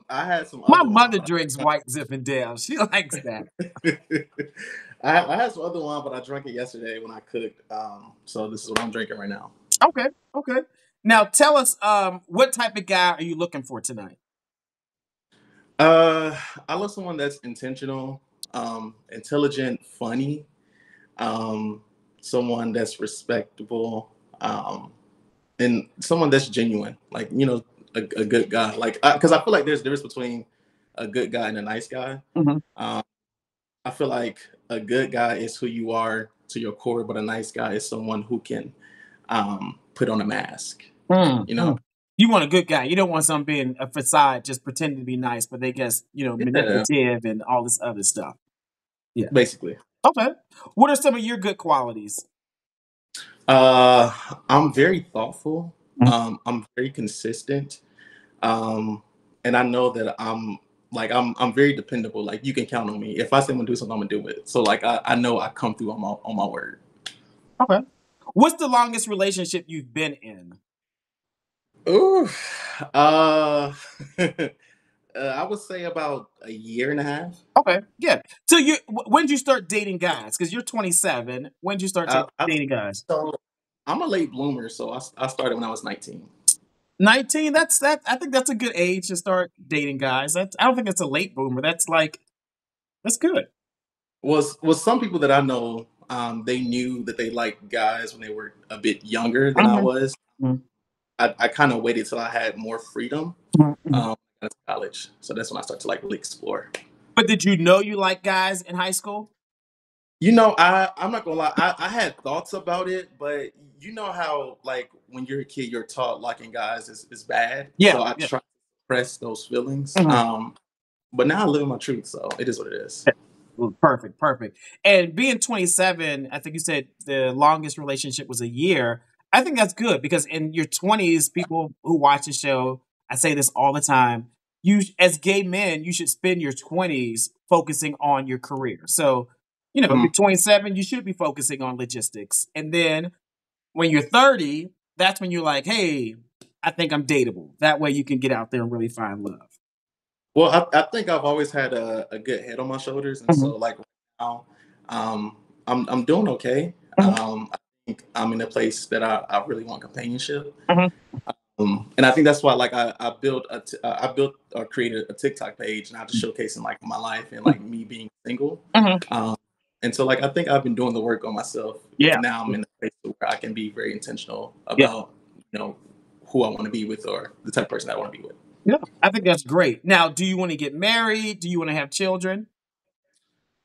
had some My other wine, mother but drinks white Zinfandel. She likes that. I had some other wine, but I drank it yesterday when I cooked. So this is what I'm drinking right now. Okay, okay. Now tell us, what type of guy are you looking for tonight? I love someone that's intentional, intelligent, funny, um, someone that's respectable, and someone that's genuine. Like, a good guy. Like, because I feel like there's a difference between a good guy and a nice guy. Mhm. Um, I feel like a good guy is who you are to your core, but a nice guy is someone who can put on a mask. Mm, You know, mm. You want a good guy. You don't want someone being a facade, just pretending to be nice, but they guess, yeah, manipulative and all this other stuff. Yeah. basically. Okay. What are some of your good qualities? Uh, I'm very thoughtful. Mhm. I'm very consistent. Um, and I know that I'm very dependable. Like, you can count on me. If I say I'm gonna do something, I'm gonna do it. So like I know I come through on my word. Okay. What's the longest relationship you've been in? Ooh, uh, I would say about a year and a half. Okay. Yeah. So when did you start dating guys? Because you're 27. When did you start I dating guys? so I'm a late bloomer, so I started when I was 19. 19. I think that's a good age to start dating guys. I don't think that's a late boomer. That's good. Was some people that I know, they knew that they liked guys when they were a bit younger than I Mhm, was. mhm, I kind of waited till I had more freedom, mhm, mhm. in college. So that's when I started to like really explore. But did you know you like guys in high school? I'm not gonna lie. I had thoughts about it, but you know how like when you're a kid, you're taught liking guys is bad. Yeah. So I Yeah. try to suppress those feelings. Mhm. But now I live in my truth, so it is what it is. Well, perfect, perfect. And being 27, I think you said the longest relationship was a year. I think that's good because in your 20s, people who watch the show, I say this all the time, as gay men, you should spend your 20s focusing on your career. So, if Mhm. you're 27, you should be focusing on logistics. And then when you're 30, that's when you're like, hey, I think I'm dateable. That way you can get out there and really find love. Well, I think I've always had a good head on my shoulders, and Mhm, so like right now, um, I'm doing okay. mhm, I think I'm in a place that I really want companionship. mhm, And I think that's why like I built or created a TikTok page, and I just showcasing like my life and like me being single. mhm. Um, and so like I think I've been doing the work on myself, Yeah. and now I'm in a place where I can be very intentional Yeah. about you know who I want to be with or the type of person I want to be with. Yeah, I think that's great. Now, do you want to get married? Do you want to have children?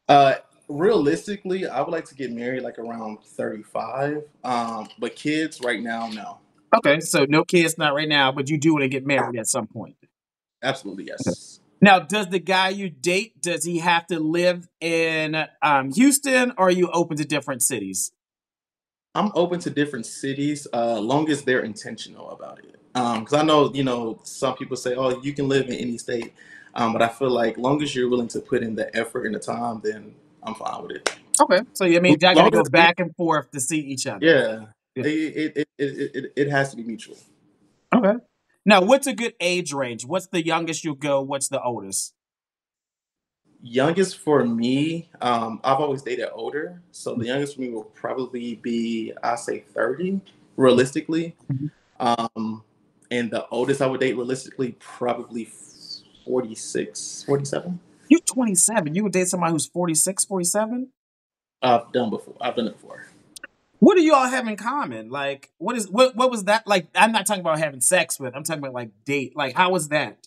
Uh, Realistically, I would like to get married like around 35. But kids right now, no. Okay, so no kids, not right now, but you do want to get married at some point. Absolutely, Okay. yes. Now, does the guy you date, does he have to live in Houston, or are you open to different cities? I'm open to different cities, long as they're intentional about it. Because I know, some people say, "Oh, you can live in any state," but I feel like long as you're willing to put in the effort and the time, then I'm fine with it. Okay, so I mean, y'all got to Long go as, you, back and forth to see each other. yeah, Yeah. it has to be mutual. Okay. Now, what's a good age range? What's the youngest you'll go? What's the oldest? Youngest for me, I've always dated older, so the youngest for me will probably be, I say 30, realistically. Mhm. Um, and the oldest I would date realistically, probably 46, 47. You're 27. You would date somebody who's 46, 47? I've done it before. What do you all have in common? Like, what was that like? I'm not talking about having sex with. I'm talking about like date. Like, how was that?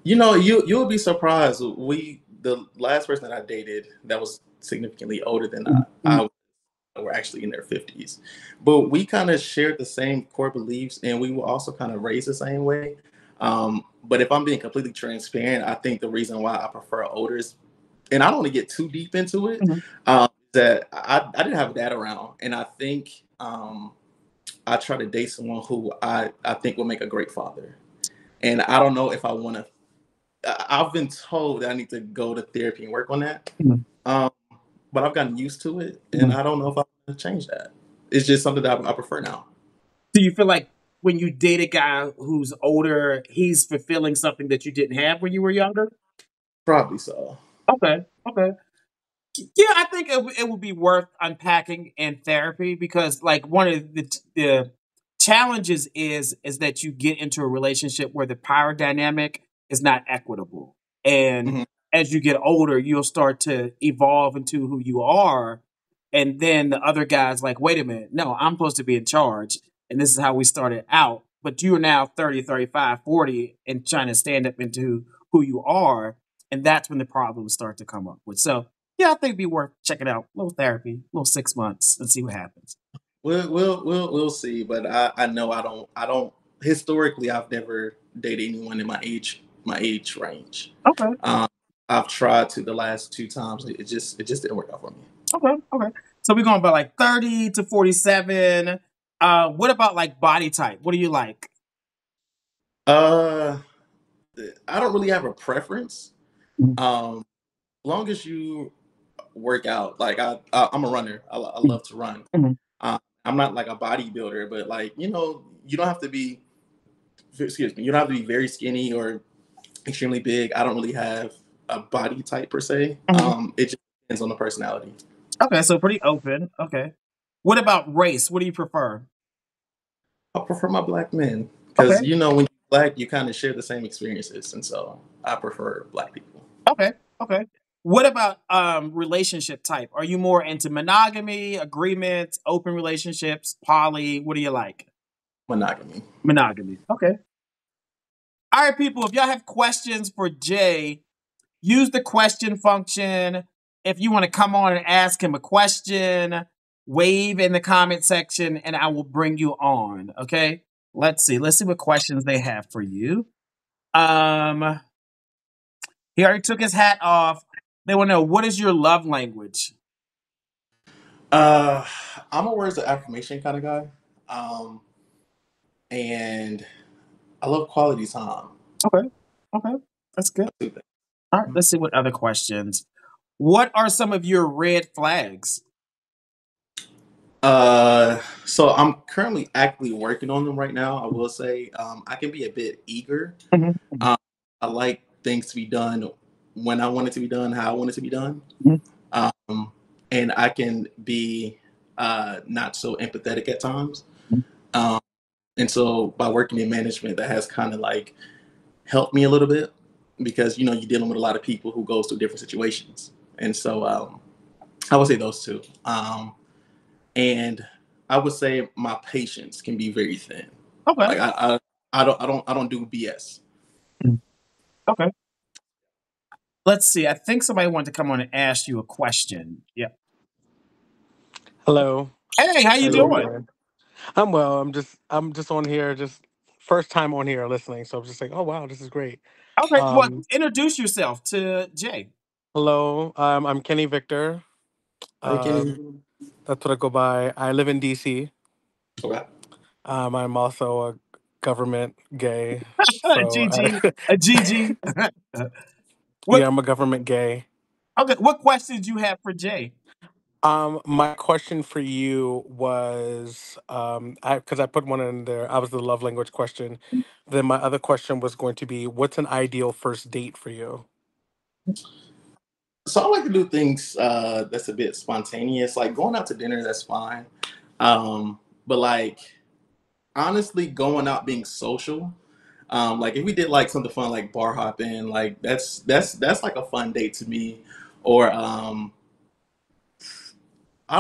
You'll be surprised. The last person that I dated that was significantly older than Mhm, were actually in their 50s. But we kind of shared the same core beliefs, and we were also kind of raised the same way. But if I'm being completely transparent, I think the reason why I prefer older is, and I don't want to get too deep into it, mhm. that I didn't have a dad around. And I think I try to date someone who I think will make a great father. And I don't know if I want to, I've been told that I need to go to therapy and work on that. Mhm, Um, but I've gotten used to it, and mhm. I don't know if I want to change that. It's just something that I prefer now. Do you feel like when you date a guy who's older, he's fulfilling something that you didn't have when you were younger? Probably so. Okay, okay. Yeah, I think it would be worth unpacking in therapy because, like, one of the challenges is that you get into a relationship where the power dynamic is not equitable. And Mhm. as you get older, you'll start to evolve into who you are. And then the other guy's like, wait a minute, no, I'm supposed to be in charge. And this is how we started out. But you're now 30, 35, 40 and trying to stand up into who you are. And that's when the problems start to come up with. So, yeah, I think it'd be worth checking out. A little therapy, a little 6 months and see what happens. We'll see, but I know I don't historically I've never dated anyone in my age range. Okay. Um, I've tried to the last two times. It just didn't work out for me. Okay. Okay. So we're going about like 30 to 47. What about like body type? What do you like? Uh, I don't really have a preference. Mhm. Long as you work out, like I'm a runner. I love to run. Mhm. I'm not like a bodybuilder, but like you don't have to be. Excuse me. You don't have to be very skinny or extremely big. I don't really have a body type per se. Mhm. It just depends on the personality. Okay, so pretty open. Okay. What about race? What do you prefer? I prefer my black men Okay. because when you're black, you kind of share the same experiences, and so I prefer black people. Okay. Okay. What about relationship type? Are you more into monogamy, agreements, open relationships, poly? What do you like? Monogamy. Monogamy. Okay. All right, people, if y'all have questions for Jay, use the question function. If you want to come on and ask him a question, wave in the comment section and I will bring you on. Okay. Let's see. Let's see what questions they have for you. He already took his hat off. They want to know, what is your love language? Uh, I'm a words of affirmation kind of guy, and I love quality time. Okay. Okay. That's good. All right. Let's see what other questions. What are some of your red flags? So I'm currently actively working on them right now. I will say, I can be a bit eager. Mhm, mhm, Um, I like things to be done when I want it to be done, how I want it to be done. mhm, Um, and I can be not so empathetic at times. mhm. Um, and so by working in management, that has kind of like helped me a little bit because you're dealing with a lot of people who goes through different situations. And so I would say those two. And I would say my patience can be very thin. Okay. Like I don't do BS. Mhm. Okay. Let's see. I think somebody wanted to come on and ask you a question. Yeah. Hello. Hey, how How you you guys Hello. doing? doing? I'm well. I'm just on here, just first time on here listening. So I'm just like, oh wow, this is great. Okay. Well, Um, introduce yourself to Jay. hello. I'm Kenny Victor. Hey Um, Kenny. that's what I go by. I live in DC. Okay. I'm also a government gay. So GG. GG. yeah, what? I'm a government gay. Okay. What questions you have for Jay? My question for you was, I because I put one in there. I was the love language question. Then my other question was going to be, what's an ideal first date for you? So I like to do things that's a bit spontaneous, like going out to dinner. That's fine. But like honestly, going out being social. Like if we did like something fun, like bar hopping, like that's like a fun date to me. Or I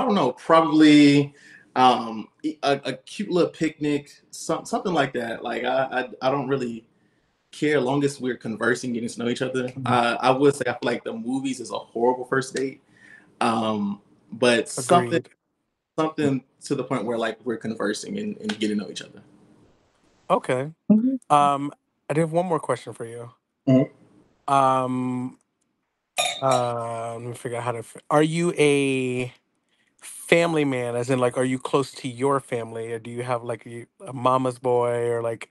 don't know, probably a cute little picnic, something like that. Like I don't really care long as we're conversing, getting to know each other. I would say I feel like the movies is a horrible first date. But Agreed. something to the point where like we're conversing and getting to know each other. Okay. Mhm. I do have one more question for you. Mhm. Um, let me figure out are you a family man? As in, like, are you close to your family, or do you have like a mama's boy, or like?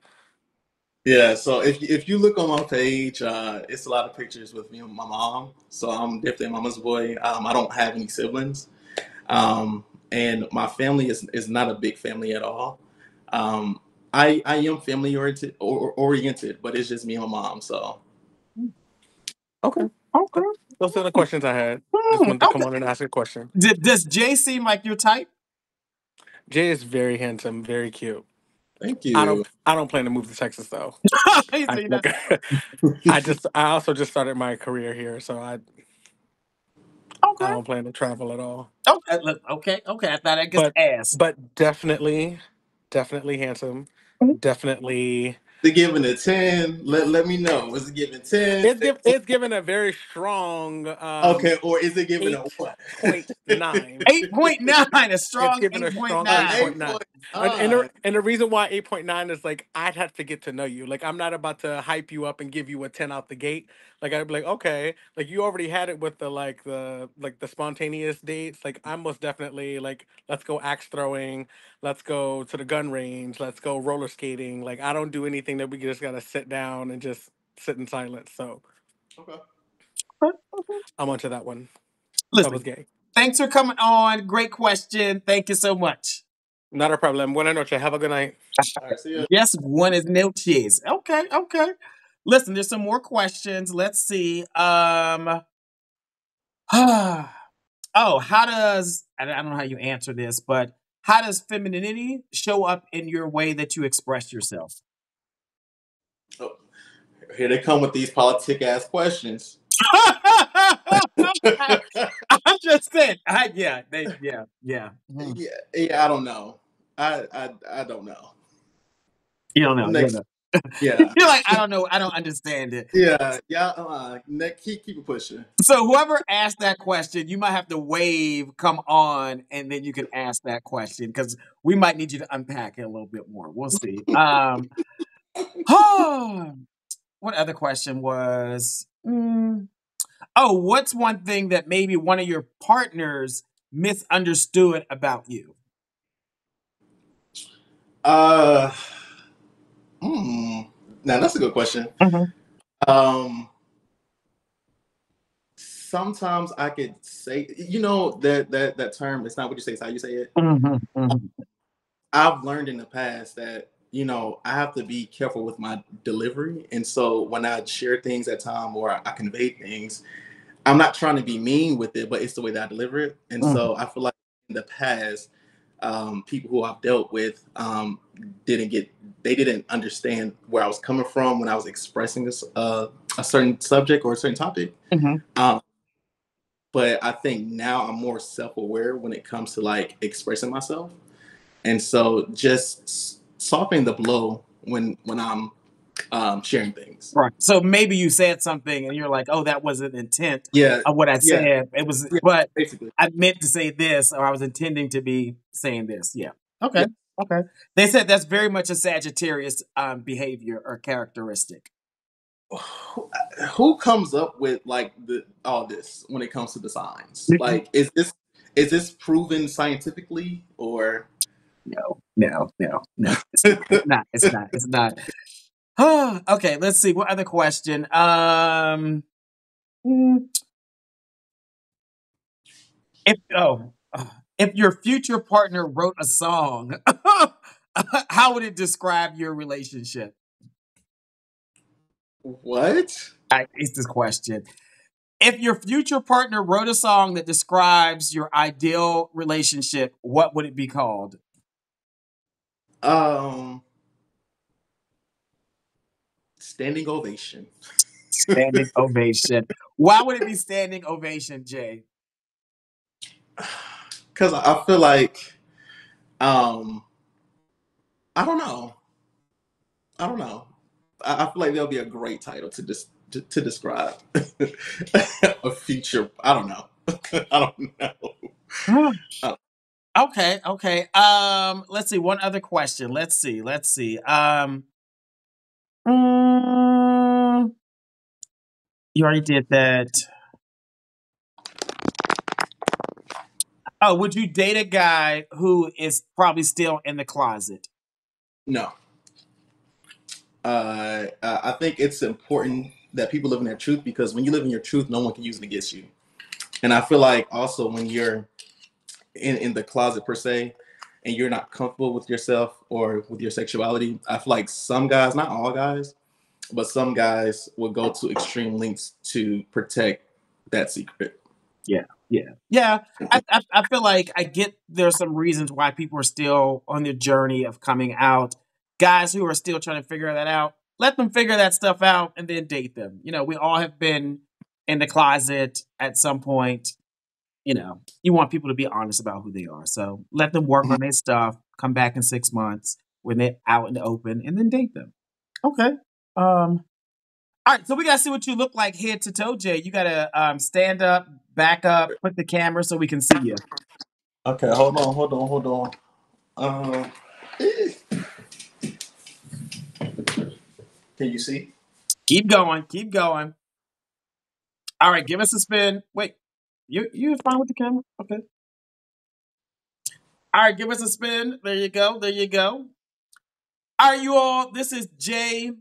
Yeah, so if you look on my page, it's a lot of pictures with me and my mom. So I'm definitely a mama's boy. I don't have any siblings, and my family is not a big family at all. Um, I am family oriented, but it's just me and my mom. So Okay. Okay. Those are the questions I had. Just Hmm, wanted to come okay. on and ask a question. Does Jay seem like your type? Jay is very handsome, very cute. Thank I you. don't plan to move to Texas though. You I see that? like I also just started my career here, so I Okay. don't plan to travel at all. Okay. Okay. Okay. I thought I'd just But ask. definitely handsome. Definitely The giving a 10. Let me know. Was it giving 10? it's given a very strong Okay, or is it giving a what? 8.9. 8.9, a It's strong given a strong 8.9. 8.9. And 8.9. the reason why 8.9 is like I'd have to get to know you. Like I'm not about to hype you up and give you a 10 out the gate. Like I'd be like, okay, like you already had it with the spontaneous dates. Like I'm most definitely like, let's go axe throwing, let's go to the gun range, let's go roller skating. Like I don't do anything that we just gotta sit down and just sit in silence. So Okay. I'm onto that one. That was Listen, gay. thanks for coming on. Great question. Thank you so much. Not a problem. Buenas noches. Have a good night. All right, see ya. Yes, one is noches. Okay, okay. Listen, there's some more questions. Let's see. How does, and I don't know how you answer this, but how does femininity show up in your way that you express yourself? Oh, here they come with these politic ass questions. I just said, yeah. Mhm. Yeah, I don't know. I don't know. You don't know, Next, yeah, You're like, I don't know, I don't understand it. yeah. Next, keep it pushing. So whoever asked that question, you might have to wave, come on, and then you can ask that question because we might need you to unpack it a little bit more. We'll see. What other question was? Oh, what's one thing that maybe one of your partners misunderstood about you? Uh, hmm. Now that's a good question. Mhm, Um, Sometimes I could say, that term. It's not what you say; it's how you say it. mhm, mhm, I've learned in the past that I have to be careful with my delivery, and so when I share things at time or I convey things, I'm not trying to be mean with it, but it's the way that I deliver it. And mhm, so I feel like in the past, people who I've dealt with didn't get, they didn't understand where I was coming from when I was expressing a certain subject or a certain topic. mhm. Um, but I think now I'm more self-aware when it comes to like expressing myself, and so just softening the blow when I'm sharing things. Right. So maybe you said something and you're like, oh, that wasn't intent Yeah, of what I yeah, said. It was, yeah. but Basically, I meant to say this or I was intending to be saying this. Yeah. yeah. Okay. Okay. They said that's very much a Sagittarius behavior or characteristic. Who comes up with like all this when it comes to the signs? Mhm. Like, is this proven scientifically or? No. It's not. It's not. It's not. Okay. Let's see. What other question? Mm, if if your future partner wrote a song, how would it describe your relationship? What? It's this question. If your future partner wrote a song that describes your ideal relationship, what would it be called? Um, Standing ovation. Standing ovation. Why would it be standing ovation, Jay? Because I feel like, um, I don't know. I don't know. I feel like there'll be a great title to describe a future. I don't know. I don't know. Uh, Okay, okay. Let's see. One other question. Let's see. Mm, you already did that. Oh, would you date a guy who is probably still in the closet? no. I think it's important that people live in their truth, because when you live in your truth, no one can use it against you. And I feel like also when you're in the closet per se, and you're not comfortable with yourself or with your sexuality, I feel like some guys, not all guys, but some guys will go to extreme lengths to protect that secret. Yeah, yeah. I feel like I get there's some reasons why people are still on their journey of coming out. guys who are still trying to figure that out, let them figure that stuff out and then date them. You know, we all have been in the closet at some point. You know, you want people to be honest about who they are. So let them work on their stuff, come back in 6 months when they're out in the open, and then date them. Okay. All right, so we gotta see what you look like head to toe, Jay. You gotta stand up, back up, put the camera so we can see you. Okay, hold on. Um, can you see? Keep going, keep going. All right, give us a spin. Wait, you fine with the camera? Okay. All right, give us a spin. There you go. There you go. All right, you all. This is Jay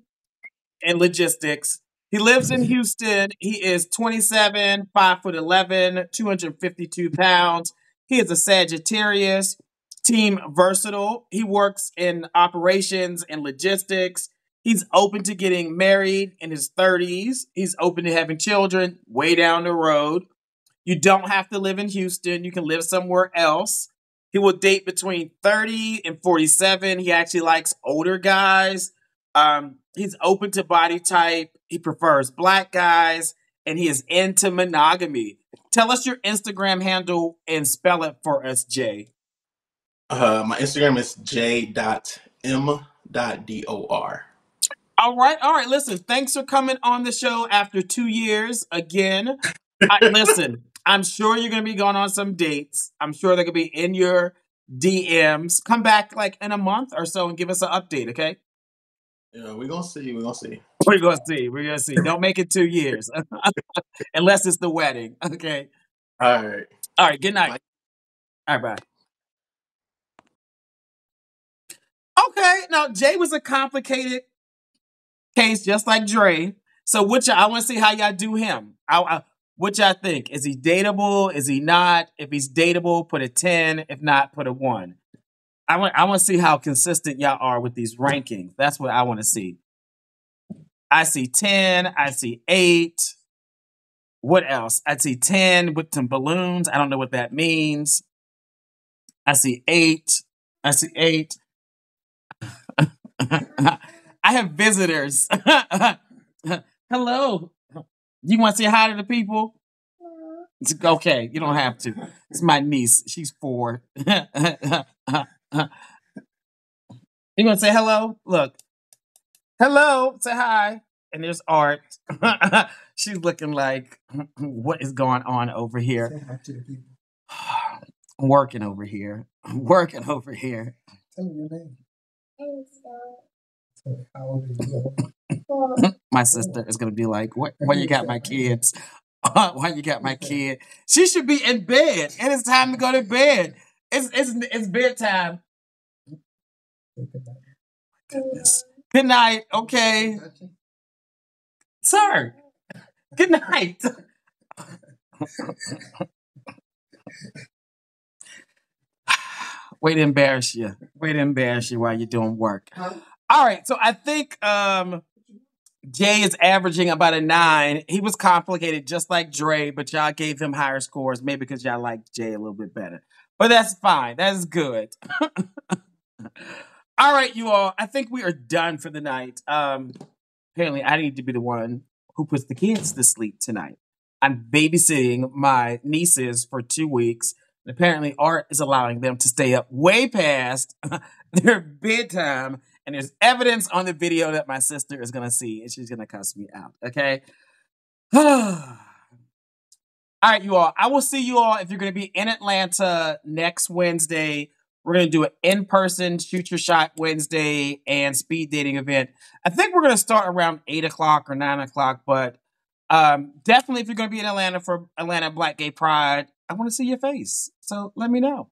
in logistics. He lives in Houston. He is 27, 5'11", 252 pounds. He is a Sagittarius, team versatile. He works in operations and logistics. He's open to getting married in his 30s. He's open to having children way down the road. You don't have to live in Houston. You can live somewhere else. He will date between 30 and 47. He actually likes older guys. He's open to body type. He prefers black guys, and he is into monogamy. Tell us your Instagram handle and spell it for us, Jay. My Instagram is j.m.dor. All right. Listen, thanks for coming on the show after 2 years again. Listen, I'm sure you're going to be going on some dates. I'm sure they're going to be in your DMs. Come back like in a month or so and give us an update, okay? Yeah, we're gonna see. We're gonna see. We're going to see. We're going to see. Don't make it 2 years unless it's the wedding, okay? All right. All right, good night. Bye. All right, bye. Okay, now Jay was a complicated case just like Dre. So I want to see how y'all do him. What y'all think? Is he dateable? Is he not? If he's dateable, put a 10. If not, put a 1. I want to see how consistent y'all are with these rankings. That's what I want to see. I see 10. I see 8. What else? I see 10 with some balloons. I don't know what that means. I see 8. I see 8. I have visitors. Hello. You want to say hi to the people? It's okay. You don't have to. It's my niece. She's 4. You want to say hello? Look. Hello. Say hi. And there's Art. She's looking like, what is going on over here? Say hi to the people. I'm working over here. Tell me your name. How old are you? My sister is going to be like, why you got my kids? Why you got my kid? She should be in bed. And it's time to go to bed. It's bedtime. Goodness. Good night. Okay. Sir. Good night. Way to embarrass you. While you're doing work. All right. So I think Jay is averaging about a 9. He was complicated just like Dre, but y'all gave him higher scores, maybe because y'all liked Jay a little bit better. But that's fine. That is good. All right, you all. I think we are done for the night. Apparently, I need to be the one who puts the kids to sleep tonight. I'm babysitting my nieces for 2 weeks. And apparently, Art is allowing them to stay up way past their bedtime. And there's evidence on the video that my sister is going to see, and she's going to cuss me out, okay? All right, you all. I will see you all if you're going to be in Atlanta next Wednesday. We're going to do an in-person Shoot Your Shot Wednesday and speed dating event. I think we're going to start around 8 o'clock or 9 o'clock, but definitely if you're going to be in Atlanta for Atlanta Black Gay Pride, I want to see your face. So let me know.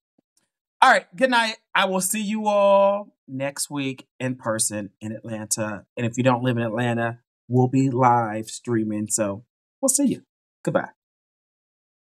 All right, good night. I will see you all next week in person in Atlanta. And if you don't live in Atlanta, we'll be live streaming. So we'll see you. Goodbye.